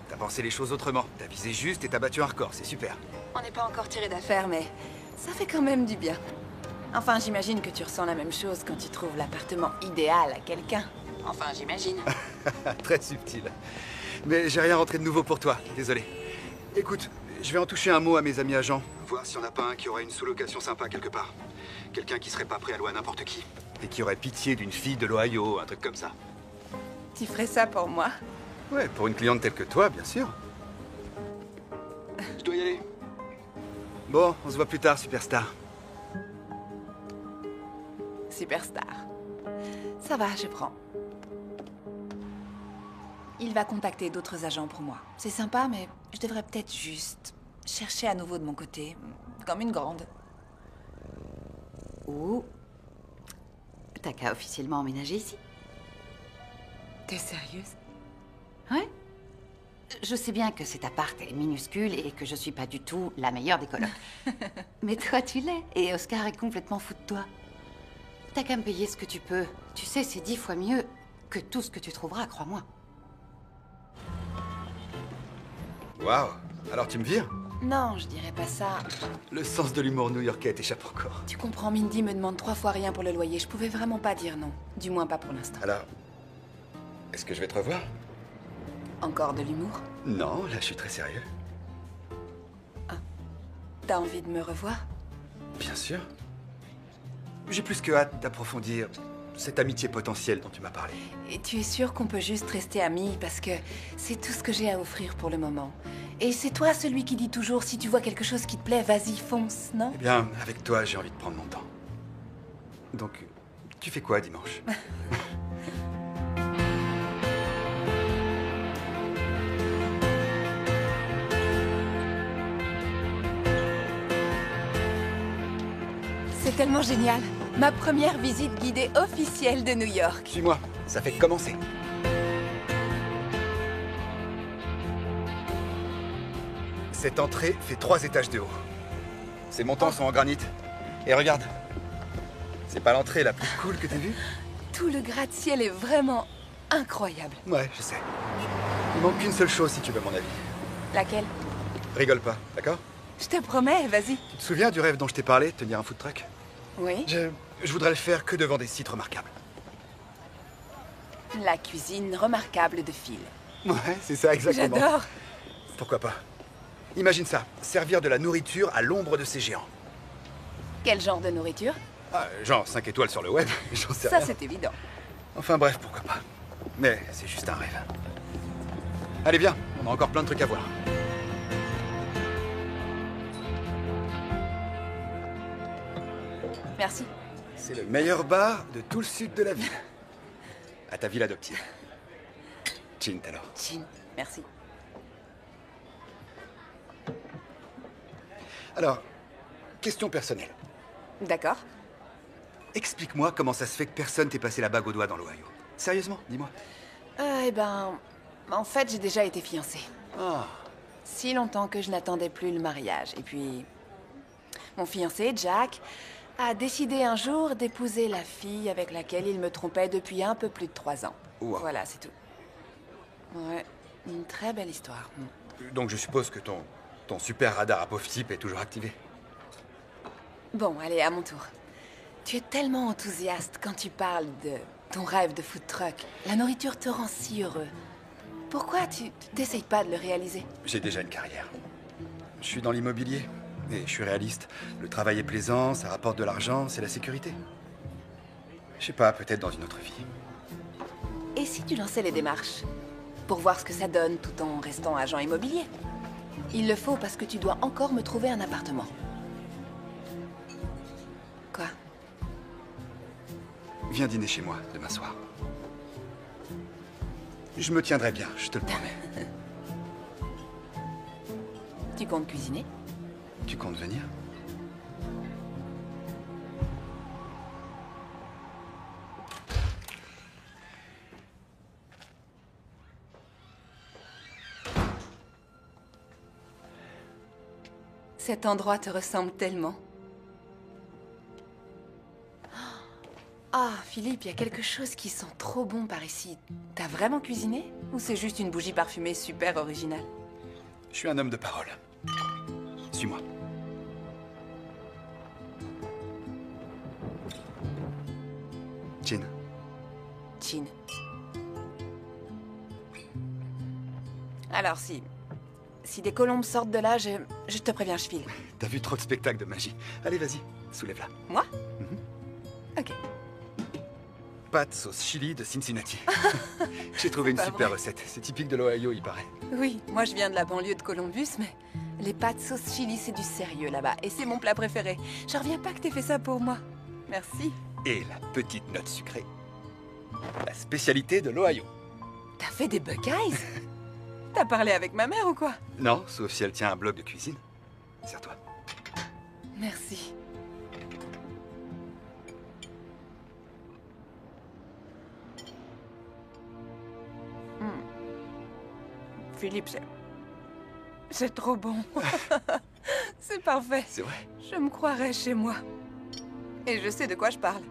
T'as pensé les choses autrement. T'as visé juste et t'as battu un record, c'est super. On n'est pas encore tiré d'affaire, mais ça fait quand même du bien. Enfin, j'imagine que tu ressens la même chose quand tu trouves l'appartement idéal à quelqu'un. Enfin, j'imagine. Très subtil. Mais j'ai rien rentré de nouveau pour toi, désolé. Écoute, je vais en toucher un mot à mes amis agents. Voir s'il n'y en a pas un qui aurait une sous-location sympa quelque part. Quelqu'un qui serait pas prêt à louer à n'importe qui. Et qui aurait pitié d'une fille de l'Ohio, un truc comme ça. Tu ferais ça pour moi? Ouais, pour une cliente telle que toi, bien sûr. Je dois y aller. Bon, on se voit plus tard, superstar. Superstar. Ça va, je prends. Il va contacter d'autres agents pour moi. C'est sympa, mais je devrais peut-être juste chercher à nouveau de mon côté, comme une grande. Ou... T'as qu'à officiellement emménager ici. T'es sérieuse? Ouais. Je sais bien que cet appart est minuscule et que je suis pas du tout la meilleure des colocs. Mais toi, tu l'es. Et Oscar est complètement fou de toi. T'as qu'à me payer ce que tu peux. Tu sais, c'est 10 fois mieux que tout ce que tu trouveras, crois-moi. Waouh. Alors tu me vires? Non, je dirais pas ça. Le sens de l'humour new-yorkais t'échappe encore. Tu comprends, Mindy me demande 3 fois rien pour le loyer. Je pouvais vraiment pas dire non. Du moins pas pour l'instant. Alors, est-ce que je vais te revoir? Encore de l'humour? Non, là je suis très sérieux. T'as envie de me revoir? Bien sûr. J'ai plus que hâte d'approfondir cette amitié potentielle dont tu m'as parlé. Et tu es sûr qu'on peut juste rester amis parce que c'est tout ce que j'ai à offrir pour le moment. Et c'est toi celui qui dit toujours si tu vois quelque chose qui te plaît, vas-y, fonce, non? Eh bien, avec toi, j'ai envie de prendre mon temps. Donc, tu fais quoi dimanche? C'est tellement génial. Ma première visite guidée officielle de New York. Suis-moi, ça fait que commencer. Cette entrée fait 3 étages de haut. Ces montants sont en granit. Et regarde, c'est pas l'entrée la plus cool que t'aies vue? Tout le gratte-ciel est vraiment incroyable. Ouais, je sais. Il manque qu'une seule chose si tu veux mon avis. Laquelle? Rigole pas, d'accord? Je te promets, vas-y. Tu te souviens du rêve dont je t'ai parlé, de tenir un food truck? Oui. Je voudrais le faire que devant des sites remarquables. La cuisine remarquable de Phil. Ouais, c'est ça exactement. J'adore. Pourquoi pas? Imagine ça, servir de la nourriture à l'ombre de ces géants. Quel genre de nourriture? Ah, genre 5 étoiles sur le web, j'en sais Ça, rien. c'est évident. Enfin bref, pourquoi pas. Mais c'est juste un rêve. Allez viens, on a encore plein de trucs à voir. Merci. C'est le meilleur bar de tout le sud de la ville. À ta ville adoptive. Chin, alors. Chin, merci. Alors, question personnelle. D'accord. Explique-moi comment ça se fait que personne t'ait passé la bague au doigt dans l'Ohio. Sérieusement, dis-moi. Eh ben, en fait, j'ai déjà été fiancée. Ah, Si longtemps que je n'attendais plus le mariage. Et puis, mon fiancé, Jack, a décidé un jour d'épouser la fille avec laquelle il me trompait depuis un peu plus de 3 ans. Wow. Voilà, c'est tout. Ouais, une très belle histoire. donc je suppose que ton super radar apophype est toujours activé. Bon, allez, à mon tour. Tu es tellement enthousiaste quand tu parles de ton rêve de food truck. La nourriture te rend si heureux. Pourquoi tu t'essayes pas de le réaliser? J'ai déjà une carrière. Je suis dans l'immobilier. Et je suis réaliste. Le travail est plaisant, ça rapporte de l'argent, c'est la sécurité. Je sais pas, peut-être dans une autre vie. Et si tu lançais les démarches? Pour voir ce que ça donne tout en restant agent immobilier? Il le faut parce que tu dois encore me trouver un appartement. Quoi? Viens dîner chez moi demain soir. Je me tiendrai bien, je te le promets. Tu comptes cuisiner? Tu comptes venir? Cet endroit te ressemble tellement. Ah, Philippe, il y a quelque chose qui sent trop bon par ici. T'as vraiment cuisiné? Ou c'est juste une bougie parfumée super originale? Je suis un homme de parole. Suis-moi. Chin, Chin. Alors, si des colombes sortent de là, je te préviens, je file. t'as vu trop de spectacles de magie. Allez, vas-y, soulève-la. Moi? Ok. Pâte sauce chili de Cincinnati. J'ai trouvé une Pas super vrai. recette. C'est typique de l'Ohio, il paraît. Oui, moi je viens de la banlieue de Columbus, mais les pâtes sauce chili, c'est du sérieux là-bas. Et c'est mon plat préféré. Je reviens pas que t'aies fait ça pour moi. Merci. Et la petite note sucrée. La spécialité de l'Ohio. T'as fait des Buckeyes? T'as parlé avec ma mère ou quoi? Non, sauf si elle tient un blog de cuisine. Sers-toi. Merci. Philippe, c'est trop bon. C'est parfait. C'est vrai. Je me croirais chez moi. Et je sais de quoi je parle.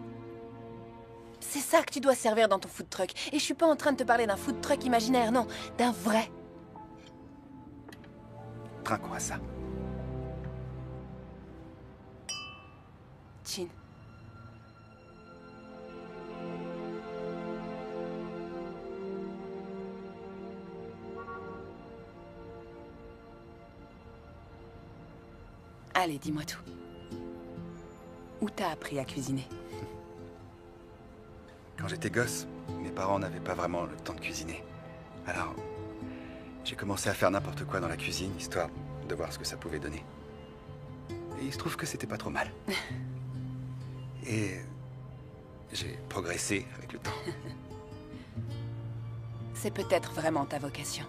C'est ça que tu dois servir dans ton food truck. Et je suis pas en train de te parler d'un food truck imaginaire, non. D'un vrai. Trinquons à ça. Chin. Allez, dis-moi tout. Où t'as appris à cuisiner? Quand j'étais gosse, mes parents n'avaient pas vraiment le temps de cuisiner. Alors, j'ai commencé à faire n'importe quoi dans la cuisine, histoire de voir ce que ça pouvait donner. Et il se trouve que c'était pas trop mal. Et j'ai progressé avec le temps. C'est peut-être vraiment ta vocation.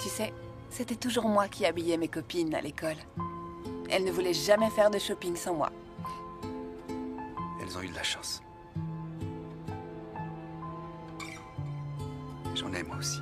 Tu sais, c'était toujours moi qui habillais mes copines à l'école. Elles ne voulaient jamais faire de shopping sans moi. Elles ont eu de la chance. J'en ai moi aussi.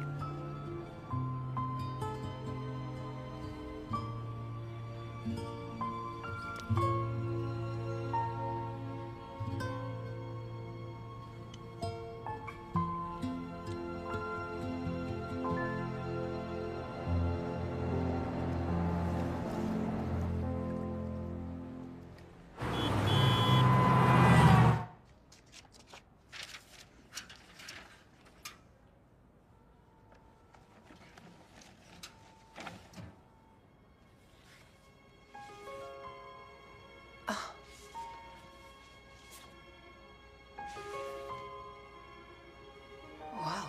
Waouh.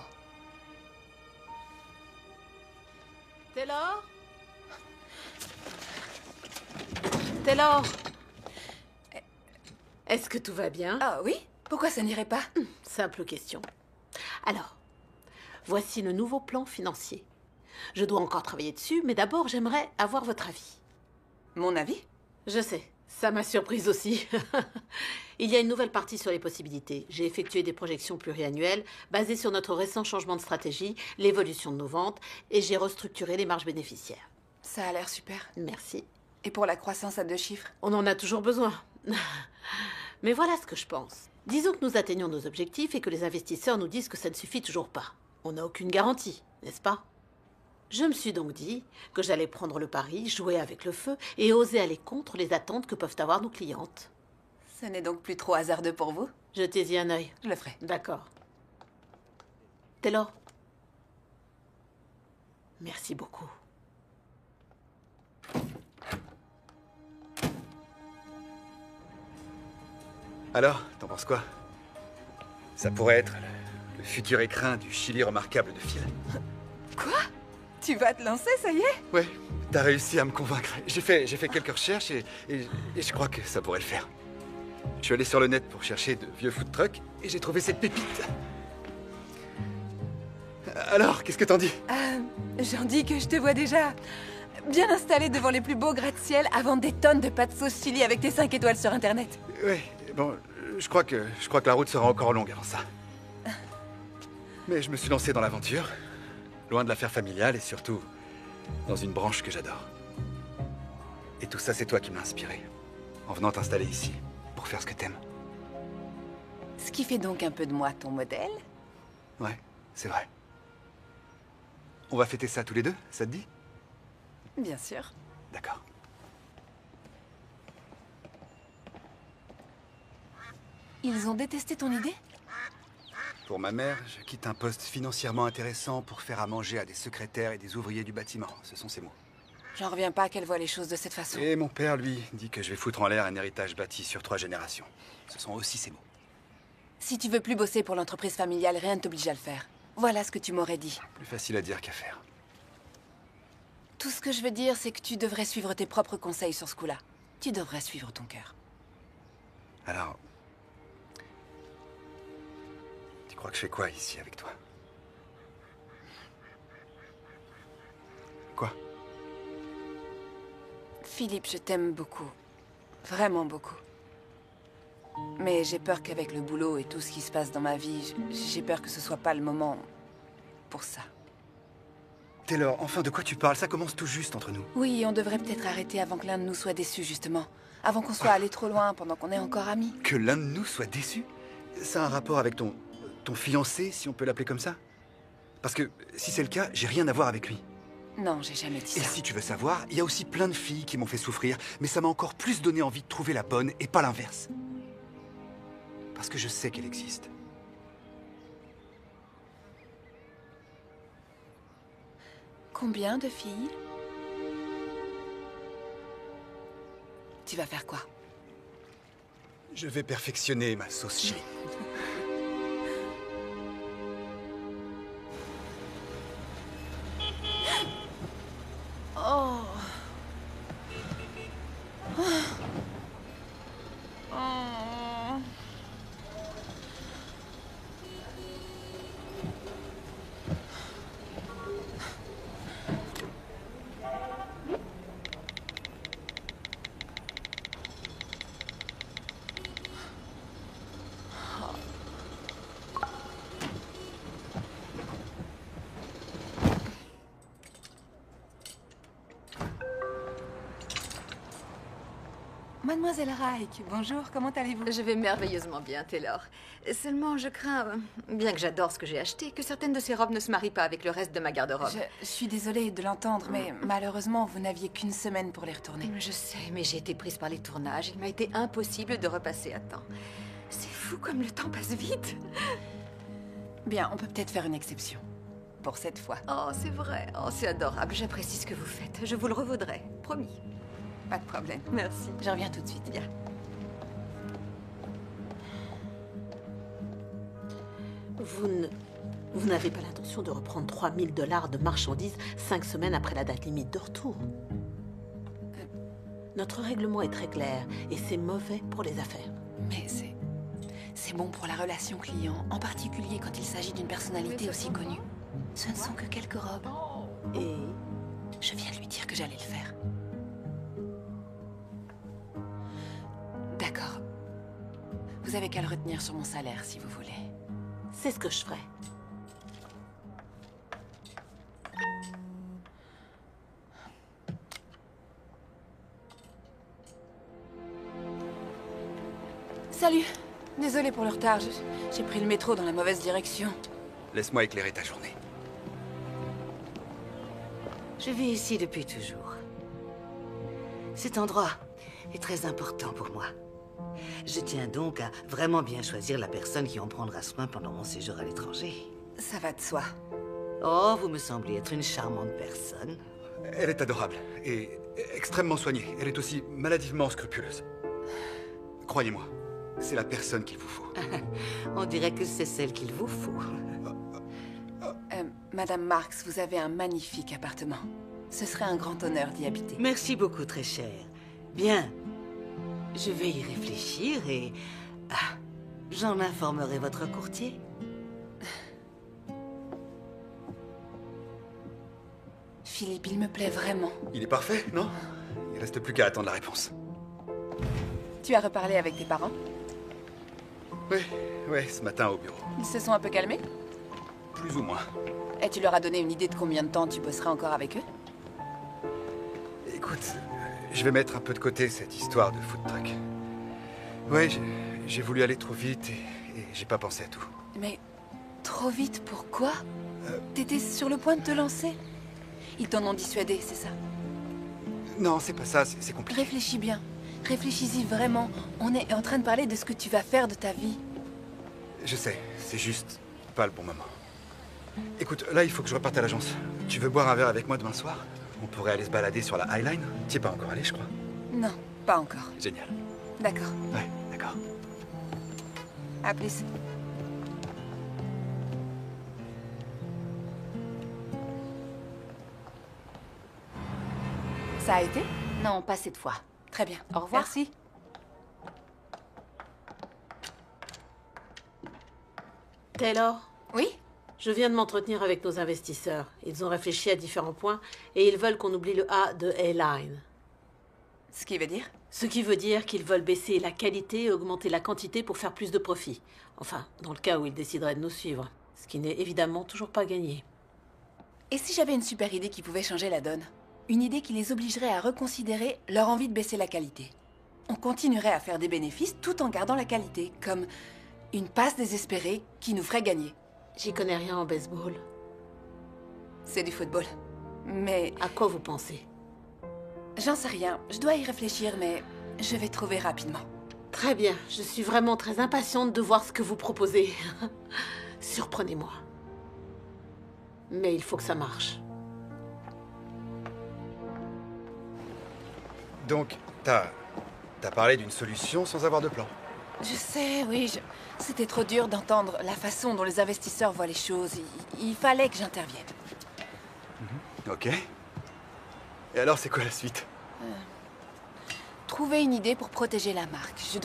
Taylor? Taylor? Est-ce que tout va bien? Ah oui? Pourquoi ça n'irait pas? Simple question. Alors, voici le nouveau plan financier. Je dois encore travailler dessus, mais d'abord, j'aimerais avoir votre avis. Mon avis? Je sais, ça m'a surprise aussi. Il y a une nouvelle partie sur les possibilités. J'ai effectué des projections pluriannuelles basées sur notre récent changement de stratégie, l'évolution de nos ventes, et j'ai restructuré les marges bénéficiaires. Ça a l'air super. Merci. Et pour la croissance à 2 chiffres? On en a toujours besoin. Mais voilà ce que je pense. Disons que nous atteignons nos objectifs et que les investisseurs nous disent que ça ne suffit toujours pas. On n'a aucune garantie, n'est-ce pas? Je me suis donc dit que j'allais prendre le pari, jouer avec le feu et oser aller contre les attentes que peuvent avoir nos clientes. Ce n'est donc plus trop hasardeux pour vous? Jetez-y un œil. Je le ferai. D'accord. Taylor. Merci beaucoup. Alors, t'en penses quoi? Ça pourrait être le futur écrin du Chili remarquable de Phil. Quoi? Tu vas te lancer, ça y est? Ouais, t'as réussi à me convaincre. J'ai fait quelques recherches et je crois que ça pourrait le faire. Je suis allé sur le net pour chercher de vieux food trucks et j'ai trouvé cette pépite. Alors, qu'est-ce que t'en dis? J'en dis que je te vois déjà bien installé devant les plus beaux gratte-ciel à vendre des tonnes de pâtes sauce chili avec tes 5 étoiles sur Internet. Ouais, bon, je crois que la route sera encore longue avant ça. Mais je me suis lancé dans l'aventure, loin de l'affaire familiale et surtout dans une branche que j'adore. Et tout ça, c'est toi qui m'as inspiré, en venant t'installer ici, pour faire ce que t'aimes. Ce qui fait donc un peu de moi ton modèle. Ouais, c'est vrai. On va fêter ça tous les deux, ça te dit? Bien sûr. D'accord. Ils ont détesté ton idée? Pour ma mère, je quitte un poste financièrement intéressant pour faire à manger à des secrétaires et des ouvriers du bâtiment. Ce sont ses mots. J'en reviens pas qu'elle voit les choses de cette façon. Et mon père, lui, dit que je vais foutre en l'air un héritage bâti sur 3 générations. Ce sont aussi ses mots. Si tu veux plus bosser pour l'entreprise familiale, rien ne t'oblige à le faire. Voilà ce que tu m'aurais dit. Plus facile à dire qu'à faire. Tout ce que je veux dire, c'est que tu devrais suivre tes propres conseils sur ce coup-là. Tu devrais suivre ton cœur. Alors... Tu crois que je fais quoi ici avec toi? Quoi? Philippe, je t'aime beaucoup. Vraiment beaucoup. Mais j'ai peur qu'avec le boulot et tout ce qui se passe dans ma vie, j'ai peur que ce soit pas le moment pour ça. Taylor, enfin, de quoi tu parles? Ça commence tout juste entre nous. Oui, on devrait peut-être arrêter avant que l'un de nous soit déçu, justement. Avant qu'on soit allé trop loin, pendant qu'on est encore amis. Que l'un de nous soit déçu? Ça a un rapport avec ton fiancé, si on peut l'appeler comme ça? Parce que, si c'est le cas, j'ai rien à voir avec lui. Non, j'ai jamais dit ça. Et si tu veux savoir, il y a aussi plein de filles qui m'ont fait souffrir, mais ça m'a encore plus donné envie de trouver la bonne et pas l'inverse. Parce que je sais qu'elle existe. Combien de filles? Tu vas faire quoi? Je vais perfectionner ma sauce chili. Oh. Mademoiselle Reich, bonjour, comment allez-vous? Je vais merveilleusement bien, Taylor. Seulement, je crains, bien que j'adore ce que j'ai acheté, que certaines de ces robes ne se marient pas avec le reste de ma garde-robe. Je suis désolée de l'entendre, mais malheureusement, vous n'aviez qu'une semaine pour les retourner. Je sais, mais j'ai été prise par les tournages. Il m'a été impossible de repasser à temps. C'est fou comme le temps passe vite. Bien, on peut peut-être faire une exception. Pour cette fois. Oh, c'est vrai. Oh, c'est adorable. J'apprécie ce que vous faites. Je vous le revaudrai. Promis. Pas de problème. Merci. Je reviens tout de suite. Bien. Vous n'avez pas l'intention de reprendre 3000 $ de marchandises 5 semaines après la date limite de retour? Notre règlement est très clair et c'est mauvais pour les affaires. Mais c'est bon pour la relation client, en particulier quand il s'agit d'une personnalité aussi connue. Ce ne sont que quelques robes. Et je viens de lui dire que j'allais le faire. D'accord. Vous avez qu'à le retenir sur mon salaire, si vous voulez. c'est ce que je ferai. Salut. Désolée pour le retard, j'ai pris le métro dans la mauvaise direction. Laisse-moi éclairer ta journée. Je vis ici depuis toujours. Cet endroit est très important pour moi. Je tiens donc à vraiment bien choisir la personne qui en prendra soin pendant mon séjour à l'étranger. Ça va de soi. Oh, vous me semblez être une charmante personne. Elle est adorable et extrêmement soignée. Elle est aussi maladivement scrupuleuse. Croyez-moi, c'est la personne qu'il vous faut. On dirait que c'est celle qu'il vous faut. Madame Marks, vous avez un magnifique appartement. Ce serait un grand honneur d'y habiter. Merci beaucoup, très cher. Bien. Je vais y réfléchir et... j'en informerai votre courtier. Philippe, il me plaît vraiment. Il est parfait, non? Il reste plus qu'à attendre la réponse. Tu as reparlé avec tes parents? Oui, ce matin au bureau. Ils se sont un peu calmés? Plus ou moins. Et tu leur as donné une idée de combien de temps tu bosseras encore avec eux? Écoute, je vais mettre un peu de côté cette histoire de food truck. Ouais, j'ai voulu aller trop vite et j'ai pas pensé à tout. Mais trop vite, pourquoi? T'étais sur le point de te lancer? Ils t'en ont dissuadé, c'est ça? Non, c'est pas ça, c'est compliqué. Réfléchis bien. Réfléchis-y vraiment. On est en train de parler de ce que tu vas faire de ta vie. Je sais, c'est juste pas le bon moment. Écoute, là, il faut que je reparte à l'agence. Tu veux boire un verre avec moi demain soir? On pourrait aller se balader sur la High Line. T'y es pas encore allé, je crois. Non, pas encore. Génial. D'accord. Ouais, d'accord. À plus. Ça a été? Non, pas cette fois. Très bien. Au revoir. Merci. Taylor? Oui? Je viens de m'entretenir avec nos investisseurs. Ils ont réfléchi à différents points et ils veulent qu'on oublie le A de A-Line. Ce qui veut dire? Ce qui veut dire qu'ils veulent baisser la qualité et augmenter la quantité pour faire plus de profit. Enfin, dans le cas où ils décideraient de nous suivre. Ce qui n'est évidemment toujours pas gagné. Et si j'avais une super idée qui pouvait changer la donne? Une idée qui les obligerait à reconsidérer leur envie de baisser la qualité. On continuerait à faire des bénéfices tout en gardant la qualité, comme une passe désespérée qui nous ferait gagner. J'y connais rien en baseball. C'est du football. Mais... À quoi vous pensez? J'en sais rien. Je dois y réfléchir, mais je vais trouver rapidement. Très bien. Je suis vraiment très impatiente de voir ce que vous proposez. Surprenez-moi. Mais il faut que ça marche. Donc, t'as parlé d'une solution sans avoir de plan. Je sais, oui. C'était trop dur d'entendre la façon dont les investisseurs voient les choses. Il fallait que j'intervienne. Ok. Et alors, c'est quoi la suite? Trouver une idée pour protéger la marque. Je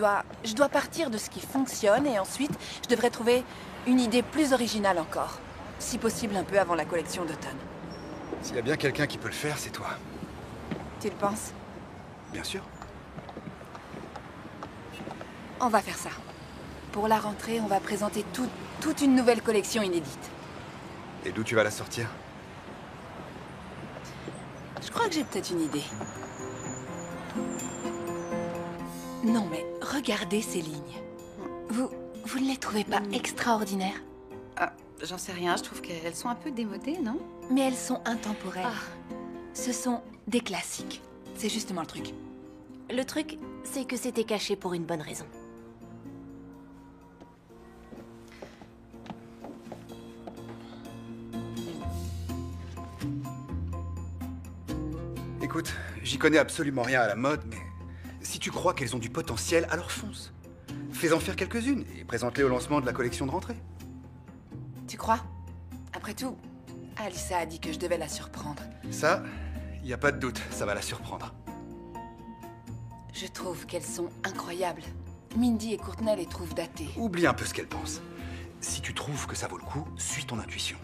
dois partir de ce qui fonctionne et ensuite, je devrais trouver une idée plus originale encore. Si possible, un peu avant la collection d'automne. S'il y a bien quelqu'un qui peut le faire, c'est toi. Tu le penses? Bien sûr. On va faire ça. Pour la rentrée, on va présenter toute une nouvelle collection inédite. Et d'où tu vas la sortir? Je crois que j'ai peut-être une idée. Non, mais regardez ces lignes. Vous ne les trouvez pas extraordinaires? Ah, j'en sais rien, je trouve qu'elles sont un peu démodées, non? Mais elles sont intemporelles. Ce sont des classiques. C'est justement le truc. Le truc, c'est que c'était caché pour une bonne raison. Écoute, j'y connais absolument rien à la mode, mais si tu crois qu'elles ont du potentiel, alors fonce. Fais-en faire quelques-unes et présente-les au lancement de la collection de rentrée. Tu crois? Après tout, Alyssa a dit que je devais la surprendre. Ça, y a pas de doute, ça va la surprendre. Je trouve qu'elles sont incroyables. Mindy et Courtney les trouvent datées. Oublie un peu ce qu'elle pense. Si tu trouves que ça vaut le coup, suis ton intuition.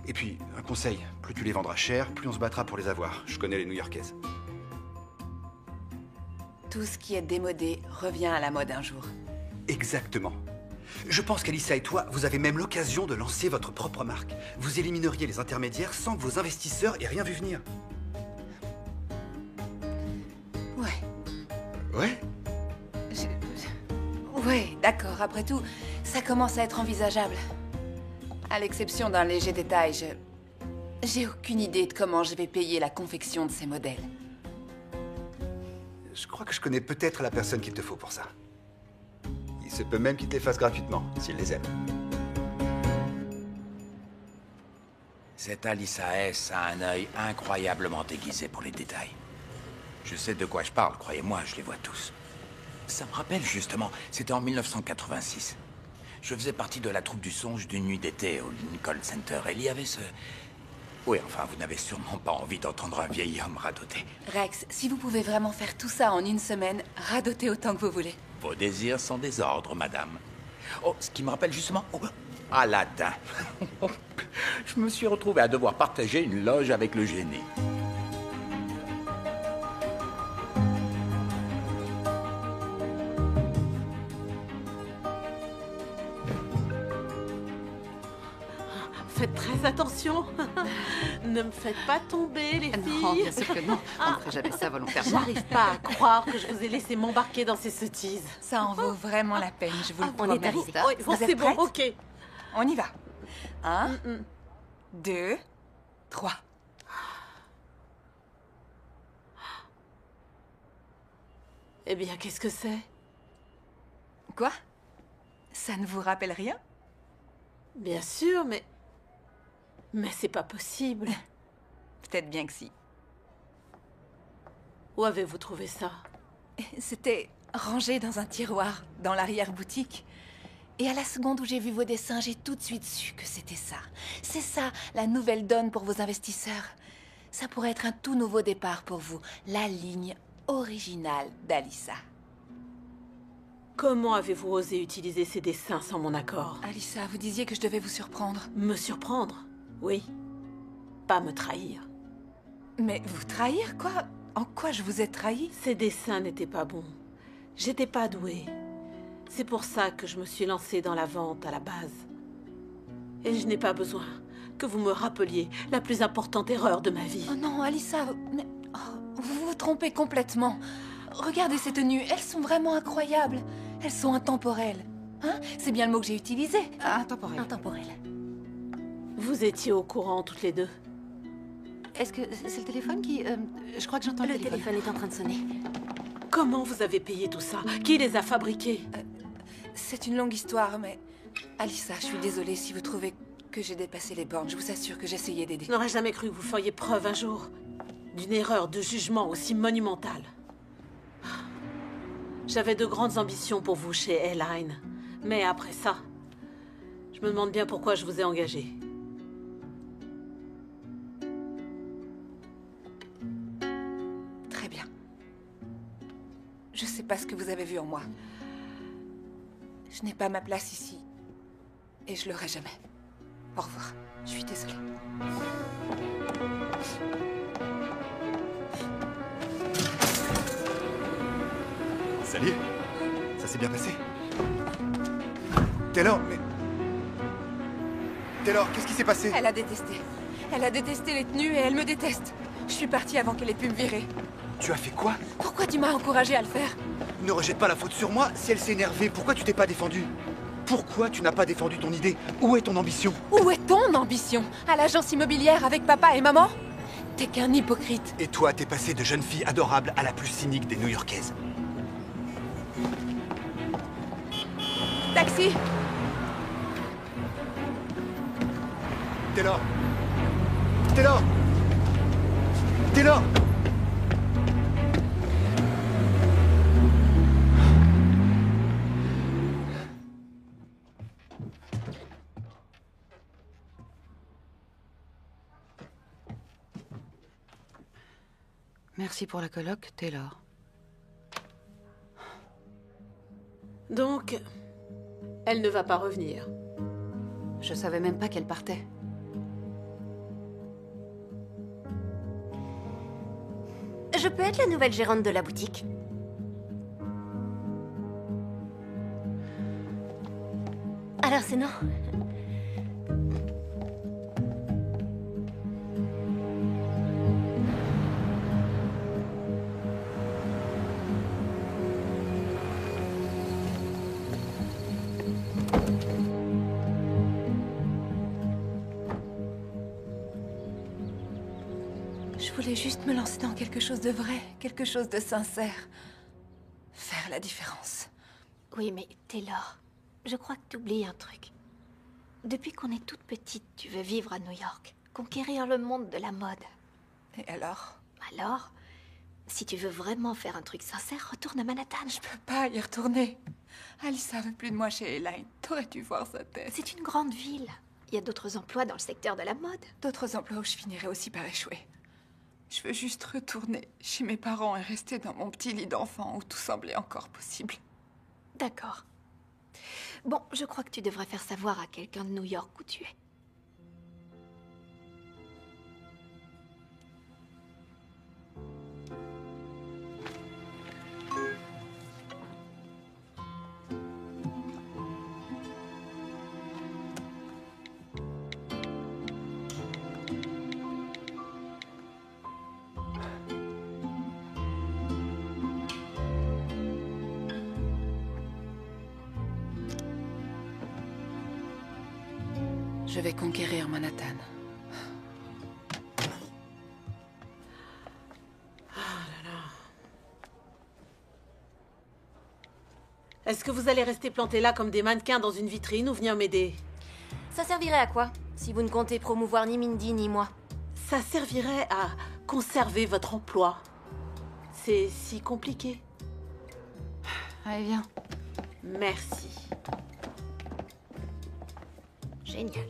Et puis, un conseil, plus tu les vendras cher, plus on se battra pour les avoir. Je connais les New-Yorkaises. Tout ce qui est démodé revient à la mode un jour. Exactement. Je pense qu'Alyssa et toi, vous avez même l'occasion de lancer votre propre marque. Vous élimineriez les intermédiaires sans que vos investisseurs aient rien vu venir. Ouais. Ouais? Ouais, d'accord. Après tout, ça commence à être envisageable. À l'exception d'un léger détail, j'ai aucune idée de comment je vais payer la confection de ces modèles. Je crois que je connais peut-être la personne qu'il te faut pour ça. Il se peut même qu'il te les fasse gratuitement, s'il les aime. Cette Alyssa S a un œil incroyablement aiguisé pour les détails. Je sais de quoi je parle, croyez-moi, je les vois tous. Ça me rappelle justement, c'était en 1986. Je faisais partie de la troupe du songe d'une nuit d'été au Lincoln Center. Et il y avait ce... Oui, enfin, vous n'avez sûrement pas envie d'entendre un vieil homme radoter. Rex, si vous pouvez vraiment faire tout ça en une semaine, radotez autant que vous voulez. Vos désirs sont des ordres, madame. Oh, ce qui me rappelle justement... Oh, Aladdin. Je me suis retrouvé à devoir partager une loge avec le génie. Faites très attention. Ne me faites pas tomber, les filles. Non, bien sûr que non. On ne ferait jamais ça volontairement. J'arrive pas à croire que je vous ai laissé m'embarquer dans ces sottises. Ça en vaut vraiment la peine, je vous le on promets. est arrivé. Oui, bon, Vous êtes c'est bon, prêtes? ok. On y va. 1, 2, 3. Eh bien, qu'est-ce que c'est? Quoi? Ça ne vous rappelle rien? Bien sûr, mais... Mais c'est pas possible. Peut-être bien que si. Où avez-vous trouvé ça? C'était rangé dans un tiroir, dans l'arrière-boutique. Et à la seconde où j'ai vu vos dessins, j'ai tout de suite su que c'était ça. C'est ça, la nouvelle donne pour vos investisseurs. Ça pourrait être un tout nouveau départ pour vous. La ligne originale d'Alyssa. Comment avez-vous osé utiliser ces dessins sans mon accord? Alyssa, vous disiez que je devais vous surprendre. Me surprendre? Oui. Pas me trahir. Mais vous trahir, quoi? En quoi je vous ai trahi? Ces dessins n'étaient pas bons. J'étais pas douée. C'est pour ça que je me suis lancée dans la vente à la base. Et je n'ai pas besoin que vous me rappeliez la plus importante erreur de ma vie. Oh non, Alyssa, vous vous trompez complètement. Regardez ces tenues, elles sont vraiment incroyables. Elles sont intemporelles. Hein? C'est bien le mot que j'ai utilisé. Intemporel. Intemporel. Vous étiez au courant toutes les deux? Est-ce que c'est le téléphone qui... je crois que j'entends le Le téléphone est en train de sonner. Comment vous avez payé tout ça? Qui les a fabriqués? C'est une longue histoire, mais... Alyssa, je suis désolée si vous trouvez que j'ai dépassé les bornes. Je vous assure que j'essayais d'aider. Je n'aurais jamais cru que vous feriez preuve un jour d'une erreur de jugement aussi monumentale. J'avais de grandes ambitions pour vous chez Airline. Mais après ça, je me demande bien pourquoi je vous ai engagé. Très bien. Je sais pas ce que vous avez vu en moi. Je n'ai pas ma place ici. Et je l'aurai jamais. Au revoir. Je suis désolée. Salut. Ça s'est bien passé? Taylor, mais... Taylor, qu'est-ce qui s'est passé? Elle a détesté. Elle a détesté les tenues et elle me déteste. Je suis partie avant qu'elle ait pu me virer. Tu as fait quoi? Pourquoi tu m'as encouragée à le faire? Ne rejette pas la faute sur moi. Si elle s'est énervée, pourquoi tu t'es pas défendu? Pourquoi tu n'as pas défendu ton idée? Où est ton ambition? Où est ton ambition? À l'agence immobilière avec papa et maman? T'es qu'un hypocrite. Et toi, t'es passé de jeune fille adorable à la plus cynique des New-Yorkaises. Taxi! Taylor! Taylor! Taylor! Merci pour la coloc, Taylor. Donc, elle ne va pas revenir. Je savais même pas qu'elle partait. Je peux être la nouvelle gérante de la boutique? Alors c'est non? Je voulais juste me lancer dans quelque chose de vrai, quelque chose de sincère. Faire la différence. Oui, mais Taylor, je crois que tu oublies un truc. Depuis qu'on est toute petite, tu veux vivre à New York, conquérir le monde de la mode. Et alors? Alors, si tu veux vraiment faire un truc sincère, retourne à Manhattan. Je peux pas y retourner. Alissa veut plus de moi chez Elaine. T'aurais dû voir sa tête. C'est une grande ville. Il y a d'autres emplois dans le secteur de la mode. D'autres emplois où je finirais aussi par échouer. Je veux juste retourner chez mes parents et rester dans mon petit lit d'enfant où tout semblait encore possible. D'accord. Bon, je crois que tu devrais faire savoir à quelqu'un de New York où tu es. Je vais conquérir Manhattan. Est-ce que vous allez rester plantés là comme des mannequins dans une vitrine ou venir m'aider? Ça servirait à quoi, si vous ne comptez promouvoir ni Mindy ni moi? Ça servirait à conserver votre emploi. C'est si compliqué. Allez, viens. Merci. Génial.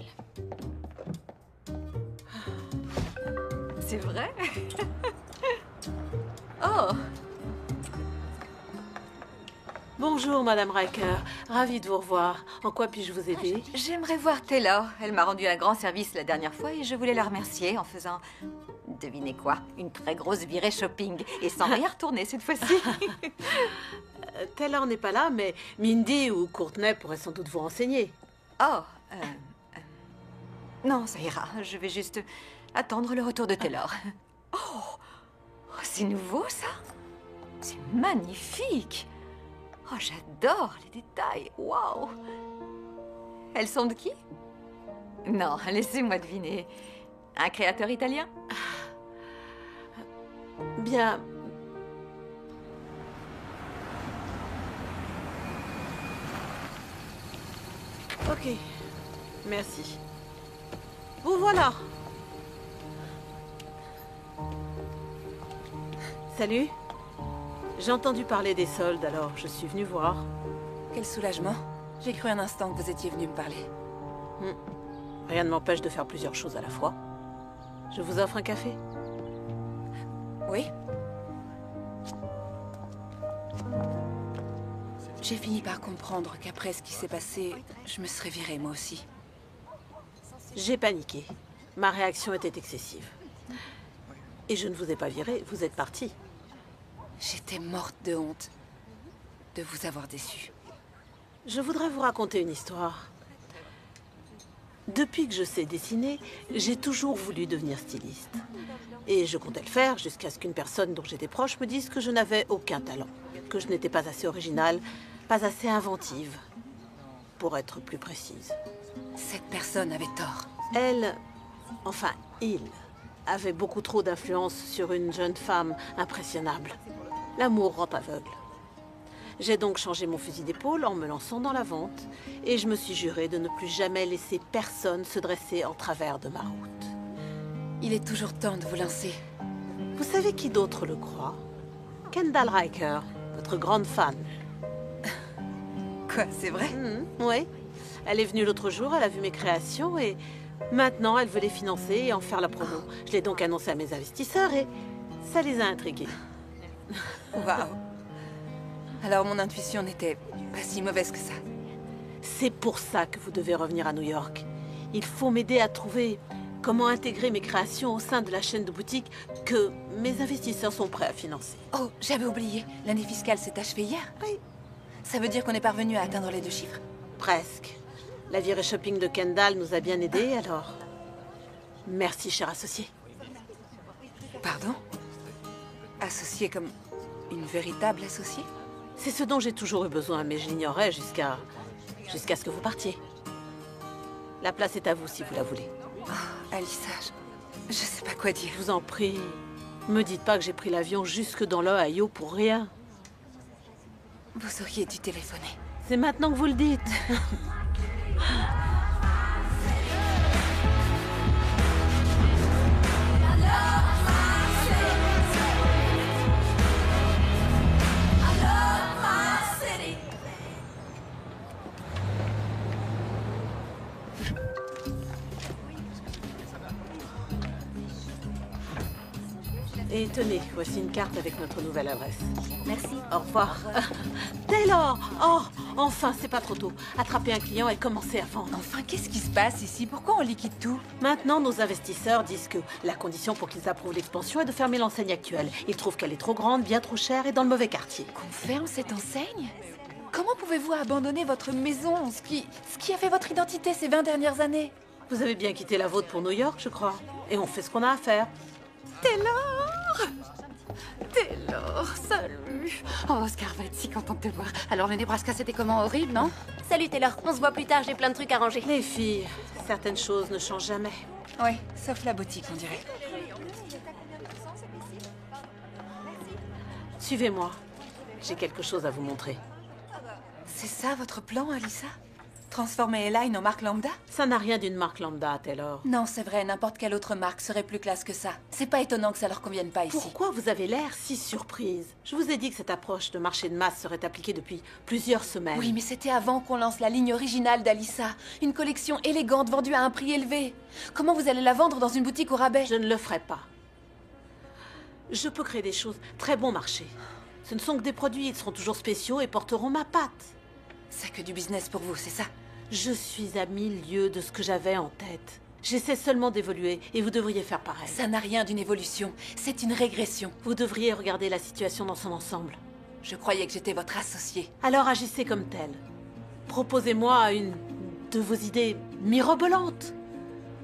C'est vrai? Oh! Bonjour, Madame Riker. Ravie de vous revoir. En quoi puis-je vous aider? J'aimerais voir Taylor. Elle m'a rendu un grand service la dernière fois et je voulais la remercier en faisant... Devinez quoi? Une très grosse virée shopping. Et sans rien retourner cette fois-ci. Taylor n'est pas là, mais Mindy ou Courtney pourraient sans doute vous renseigner. Oh, non, ça ira. Je vais juste attendre le retour de Taylor. Oh, c'est nouveau, ça? C'est magnifique! Oh, j'adore les détails. Waouh! Elles sont de qui? Non, laissez-moi deviner. Un créateur italien? Bien... Ok. Merci. Vous voilà. Salut. J'ai entendu parler des soldes, alors je suis venue voir. Quel soulagement. J'ai cru un instant que vous étiez venu me parler. Rien ne m'empêche de faire plusieurs choses à la fois. Je vous offre un café? Oui. J'ai fini par comprendre qu'après ce qui s'est passé, je me serais virée moi aussi. J'ai paniqué. Ma réaction était excessive. Et je ne vous ai pas viré, vous êtes parti. J'étais morte de honte de vous avoir déçu. Je voudrais vous raconter une histoire. Depuis que je sais dessiner, j'ai toujours voulu devenir styliste. Et je comptais le faire jusqu'à ce qu'une personne dont j'étais proche me dise que je n'avais aucun talent, que je n'étais pas assez originale, pas assez inventive, pour être plus précise. Cette personne avait tort. Elle, enfin il, avait beaucoup trop d'influence sur une jeune femme impressionnable. L'amour rend aveugle. J'ai donc changé mon fusil d'épaule en me lançant dans la vente et je me suis juré de ne plus jamais laisser personne se dresser en travers de ma route. Il est toujours temps de vous lancer. Vous savez qui d'autre le croit? Kendall Riker, votre grande fan. Quoi, c'est vrai? Oui. Elle est venue l'autre jour, elle a vu mes créations et maintenant elle veut les financer et en faire la promo. Je l'ai donc annoncé à mes investisseurs et ça les a intrigués. Waouh. Alors mon intuition n'était pas si mauvaise que ça. C'est pour ça que vous devez revenir à New York. Il faut m'aider à trouver comment intégrer mes créations au sein de la chaîne de boutiques que mes investisseurs sont prêts à financer. Oh, j'avais oublié. L'année fiscale s'est achevée hier. Oui. Ça veut dire qu'on est parvenu à atteindre les 2 chiffres? Presque. La virée shopping de Kendall nous a bien aidés, alors... Merci, cher associé. Pardon? Associé comme une véritable associée? C'est ce dont j'ai toujours eu besoin, mais je l'ignorais jusqu'à ce que vous partiez. La place est à vous si vous la voulez. Oh, Alissa, je sais pas quoi dire. Je vous en prie, me dites pas que j'ai pris l'avion jusque dans l'Ohio pour rien. Vous auriez dû téléphoner. C'est maintenant que vous le dites. Et tenez, voici une carte avec notre nouvelle adresse. Merci. Au revoir. Taylor! Oh, enfin, c'est pas trop tôt. Attraper un client et commencer à vendre. Enfin, qu'est-ce qui se passe ici? Pourquoi on liquide tout? Maintenant, nos investisseurs disent que la condition pour qu'ils approuvent l'expansion est de fermer l'enseigne actuelle. Ils trouvent qu'elle est trop grande, bien trop chère et dans le mauvais quartier. Qu'on ferme cette enseigne? Comment pouvez-vous abandonner votre maison, ce qui a fait votre identité ces 20 dernières années? Vous avez bien quitté la vôtre pour New York, je crois. Et on fait ce qu'on a à faire. Taylor, salut. Oh, Oscar va être si content de te voir. Alors, le Nebraska, c'était comment? Horrible, non? Salut Taylor, on se voit plus tard, j'ai plein de trucs à ranger. Les filles, certaines choses ne changent jamais. Oui, sauf la boutique, on dirait. Suivez-moi. J'ai quelque chose à vous montrer. C'est ça votre plan, Alyssa? Transformer Elaine en marque lambda? Ça n'a rien d'une marque lambda, Taylor. Non, c'est vrai, n'importe quelle autre marque serait plus classe que ça. C'est pas étonnant que ça leur convienne pas ici. Pourquoi vous avez l'air si surprise? Je vous ai dit que cette approche de marché de masse serait appliquée depuis plusieurs semaines. Oui, mais c'était avant qu'on lance la ligne originale d'Alyssa. Une collection élégante vendue à un prix élevé. Comment vous allez la vendre dans une boutique au rabais? Je ne le ferai pas. Je peux créer des choses très bon marché. Ce ne sont que des produits, ils seront toujours spéciaux et porteront ma patte. C'est que du business pour vous, c'est ça? Je suis à 1000 lieues de ce que j'avais en tête. J'essaie seulement d'évoluer et vous devriez faire pareil. Ça n'a rien d'une évolution, c'est une régression. Vous devriez regarder la situation dans son ensemble. Je croyais que j'étais votre associé. Alors agissez comme tel. Proposez-moi une de vos idées mirobolantes.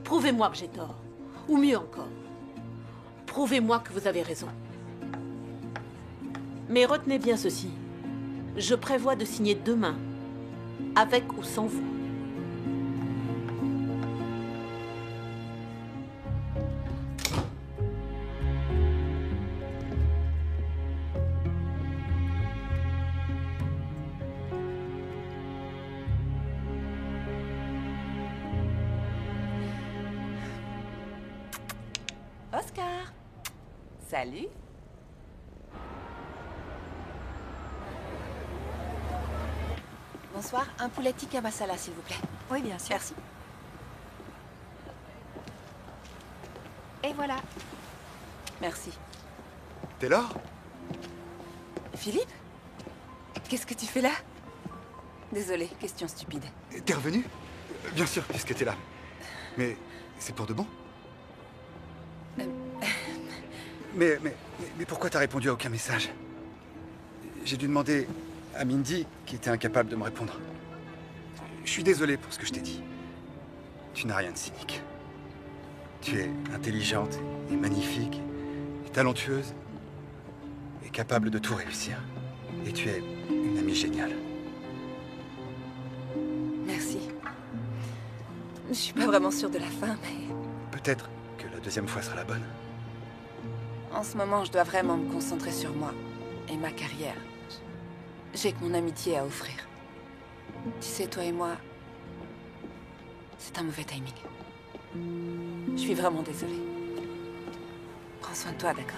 Prouvez-moi que j'ai tort. Ou mieux encore, prouvez-moi que vous avez raison. Mais retenez bien ceci. Je prévois de signer demain, avec ou sans vous. Oscar. Salut. Bonsoir, un poulet tikka masala, s'il vous plaît. Oui, bien sûr. Merci. Et voilà. Merci. Taylor? Philippe? Qu'est-ce que tu fais là? Désolée, question stupide. T'es revenu? Bien sûr, puisque t'es là. Mais c'est pour de bon? Mais pourquoi t'as répondu à aucun message? J'ai dû demander à Mindy, qui était incapable de me répondre. Je suis désolé pour ce que je t'ai dit. Tu n'as rien de cynique. Tu es intelligente et magnifique, et talentueuse, et capable de tout réussir. Et tu es une amie géniale. Merci. Je suis pas vraiment sûre de la fin, mais... Peut-être que la deuxième fois sera la bonne. En ce moment, je dois vraiment me concentrer sur moi et ma carrière. J'ai que mon amitié à offrir. Tu sais, toi et moi, c'est un mauvais timing. Je suis vraiment désolée. Prends soin de toi, d'accord?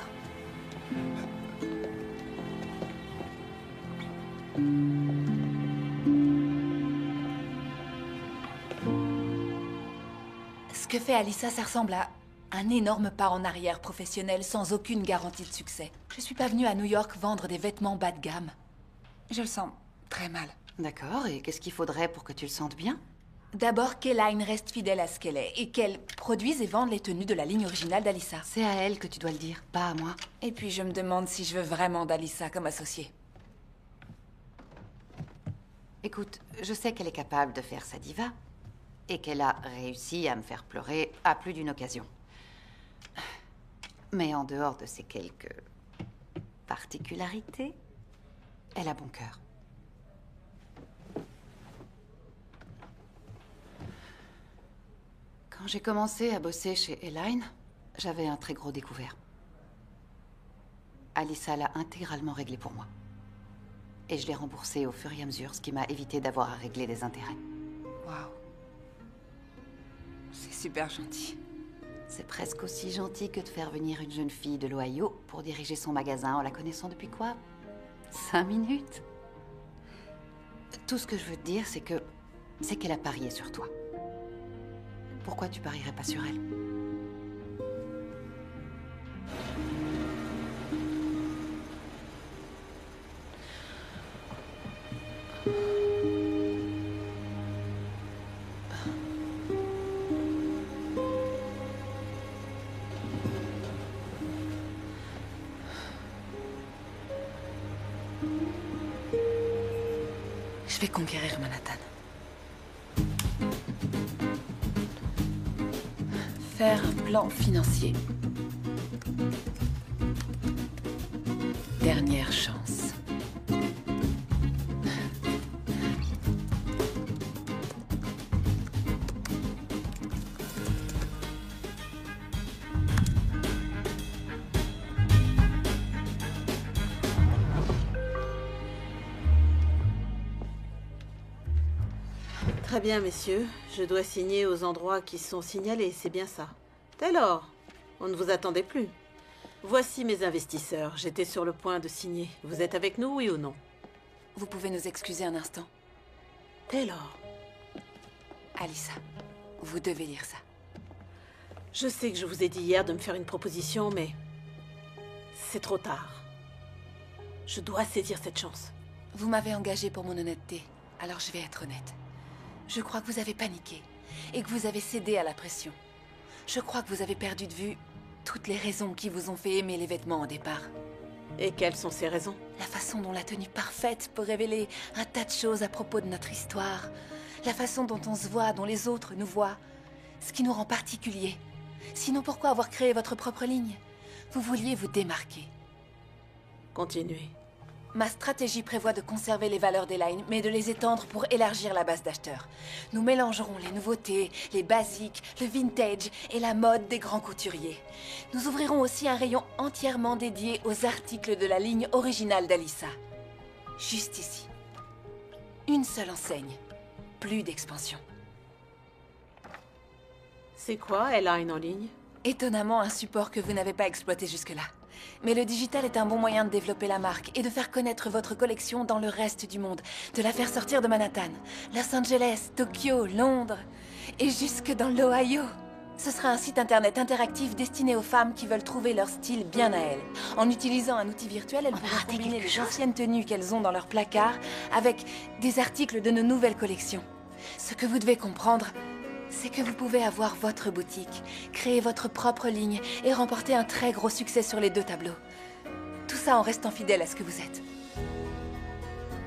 Ce que fait Alyssa, ça ressemble à un énorme pas en arrière professionnel sans aucune garantie de succès. Je suis pas venue à New York vendre des vêtements bas de gamme. Je le sens très mal. D'accord, et qu'est-ce qu'il faudrait pour que tu le sentes bien? D'abord, qu'Elaine reste fidèle à ce qu'elle est et qu'elle produise et vende les tenues de la ligne originale d'Alyssa. C'est à elle que tu dois le dire, pas à moi. Et puis je me demande si je veux vraiment d'Alyssa comme associée. Écoute, je sais qu'elle est capable de faire sa diva et qu'elle a réussi à me faire pleurer à plus d'une occasion. Mais en dehors de ces quelques particularités, elle a bon cœur. Quand j'ai commencé à bosser chez Elaine, j'avais un très gros découvert. Alyssa l'a intégralement réglé pour moi. Et je l'ai remboursé au fur et à mesure, ce qui m'a évité d'avoir à régler des intérêts. Waouh. C'est super gentil. C'est presque aussi gentil que de faire venir une jeune fille de l'Ohio pour diriger son magasin en la connaissant depuis quoi? 5 minutes. Tout ce que je veux te dire, c'est qu'elle a parié sur toi. pourquoi tu parierais pas sur elle? Je vais conquérir Manhattan. Faire un plan financier. Dernière chance. Très bien, messieurs. Je dois signer aux endroits qui sont signalés, c'est bien ça. Taylor, on ne vous attendait plus. Voici mes investisseurs. J'étais sur le point de signer. Vous êtes avec nous, oui ou non? Vous pouvez nous excuser un instant? Taylor, Alyssa, vous devez lire ça. je sais que je vous ai dit hier de me faire une proposition, mais c'est trop tard. Je dois saisir cette chance. Vous m'avez engagé pour mon honnêteté, alors je vais être honnête. Je crois que vous avez paniqué et que vous avez cédé à la pression. Je crois que vous avez perdu de vue toutes les raisons qui vous ont fait aimer les vêtements au départ. Et quelles sont ces raisons? La façon dont la tenue parfaite peut révéler un tas de choses à propos de notre histoire. La façon dont on se voit, dont les autres nous voient. Ce qui nous rend particuliers. Sinon, pourquoi avoir créé votre propre ligne? Vous vouliez vous démarquer. Continuez. Ma stratégie prévoit de conserver les valeurs des lines, mais de les étendre pour élargir la base d'acheteurs. Nous mélangerons les nouveautés, les basiques, le vintage et la mode des grands couturiers. Nous ouvrirons aussi un rayon entièrement dédié aux articles de la ligne originale d'Alyssa. Juste ici. Une seule enseigne. Plus d'expansion. C'est quoi, L-Line en ligne? Étonnamment, un support que vous n'avez pas exploité jusque-là. Mais le digital est un bon moyen de développer la marque et de faire connaître votre collection dans le reste du monde. De la faire sortir de Manhattan, Los Angeles, Tokyo, Londres et jusque dans l'Ohio. Ce sera un site internet interactif destiné aux femmes qui veulent trouver leur style bien à elles. En utilisant un outil virtuel, elles pourront combiner les anciennes tenues qu'elles ont dans leur placard avec des articles de nos nouvelles collections. Ce que vous devez comprendre, c'est que vous pouvez avoir votre boutique, créer votre propre ligne et remporter un très gros succès sur les deux tableaux. Tout ça en restant fidèle à ce que vous êtes.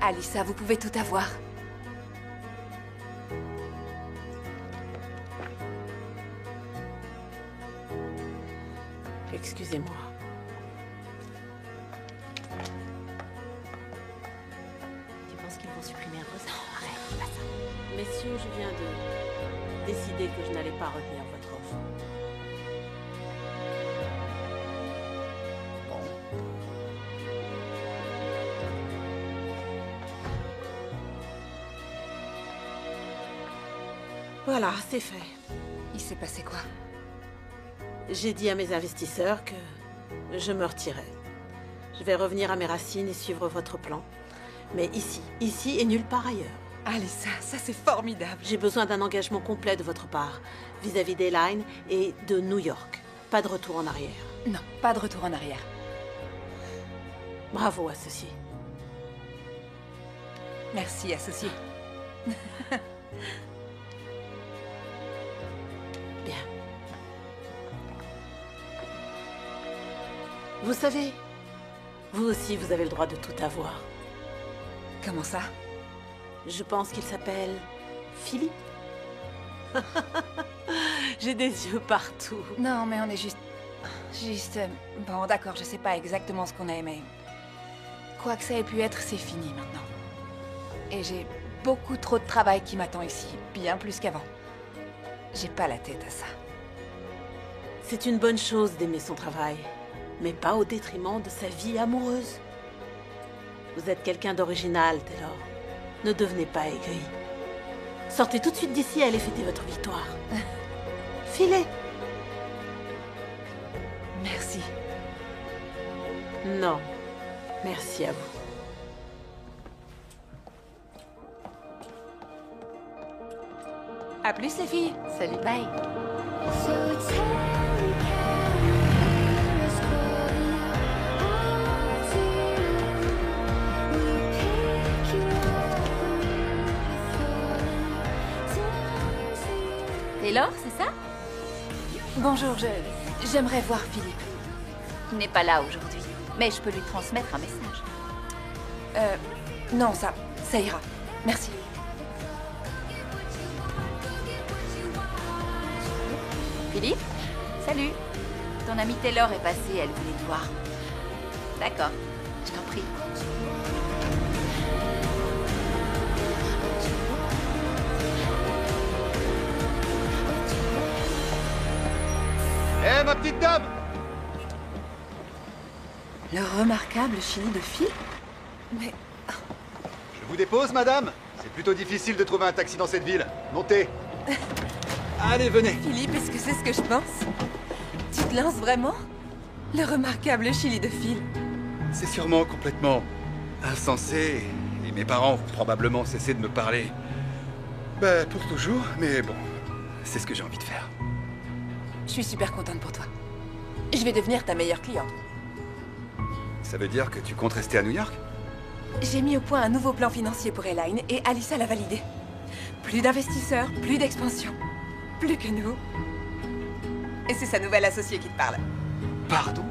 Alyssa, vous pouvez tout avoir. Excusez-moi. Tu penses qu'ils vont supprimer un poste? Non, arrête, c'est pas ça. Messieurs, je viens de décider que je n'allais pas retenir votre offre. Voilà, c'est fait. Il s'est passé quoi? J'ai dit à mes investisseurs que je me retirais. Je vais revenir à mes racines et suivre votre plan. Mais ici et nulle part ailleurs. Alyssa, ça c'est formidable. J'ai besoin d'un engagement complet de votre part, vis-à-vis des Lines et de New York. Pas de retour en arrière. Non, pas de retour en arrière. Bravo, associé. Merci, associé. Bien. Vous savez, vous aussi, vous avez le droit de tout avoir. Comment ça? Je pense qu'il s'appelle Philippe. J'ai des yeux partout. Non, mais on est juste... Bon, d'accord, je sais pas exactement ce qu'on a aimé. Quoi que ça ait pu être, c'est fini maintenant. Et j'ai beaucoup trop de travail qui m'attend ici, bien plus qu'avant. J'ai pas la tête à ça. C'est une bonne chose d'aimer son travail, mais pas au détriment de sa vie amoureuse. Vous êtes quelqu'un d'original, Taylor. Ne devenez pas aigri. Sortez tout de suite d'ici et allez fêter votre victoire. Filez. Merci. Non. Merci à vous. À plus les filles. Salut, bye. Taylor, c'est ça? Bonjour, j'aimerais voir Philippe. Il n'est pas là aujourd'hui, mais je peux lui transmettre un message. Non, ça ira. Merci. Philippe? Salut. Ton amie Taylor est passée, elle voulait te voir. D'accord, je t'en prie. Hé, ma petite dame! Le remarquable Chili de Phil? Mais Je vous dépose, madame? C'est plutôt difficile de trouver un taxi dans cette ville. Montez! Allez, venez! Philippe, est-ce que c'est ce que je pense? Tu te lances vraiment? Le remarquable Chili de Phil. C'est sûrement complètement insensé, et mes parents vont probablement cesser de me parler. Bah, pour toujours, mais bon, c'est ce que j'ai envie de faire. Je suis super contente pour toi. Je vais devenir ta meilleure cliente. Ça veut dire que tu comptes rester à New York? J'ai mis au point un nouveau plan financier pour Elaine et Alyssa l'a validé. Plus d'investisseurs, plus d'expansion. Plus que nous. Et c'est sa nouvelle associée qui te parle. Pardon?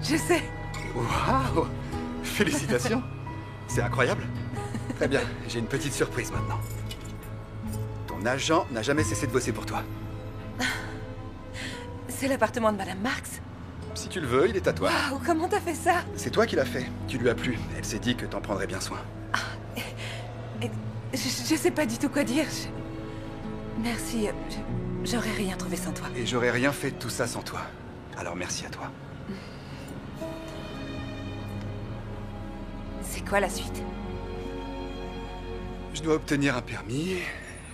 Je sais. Waouh! Félicitations! C'est incroyable. Très bien, j'ai une petite surprise maintenant. Ton agent n'a jamais cessé de bosser pour toi. C'est l'appartement de Madame Marks. Si tu le veux, il est à toi. Waouh, comment t'as fait ça? C'est toi qui l'as fait. Tu lui as plu. Elle s'est dit que t'en prendrais bien soin. Je sais pas du tout quoi dire. Merci. J'aurais rien trouvé sans toi. Et j'aurais rien fait de tout ça sans toi. Alors merci à toi. C'est quoi la suite? Je dois obtenir un permis,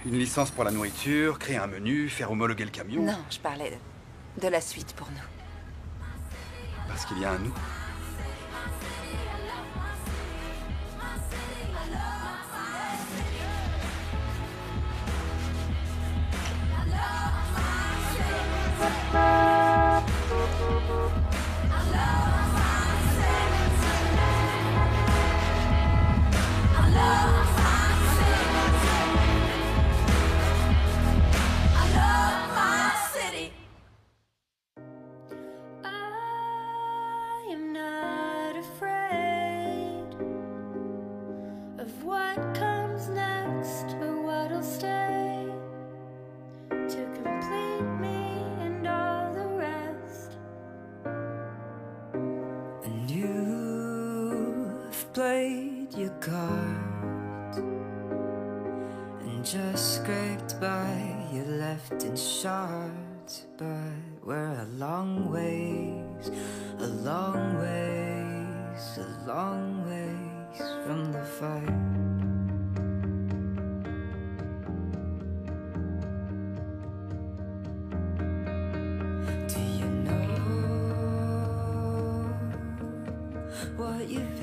une licence pour la nourriture, créer un menu, faire homologuer le camion. Non, je parlais de la suite pour nous. Parce qu'il y a un nous. I am not afraid of what comes next or what'll stay to complete me and all the rest. And you've played your cards and just scraped by, you left in shards, but we're a long ways, a long ways, a long ways from the fight. Do you know what you've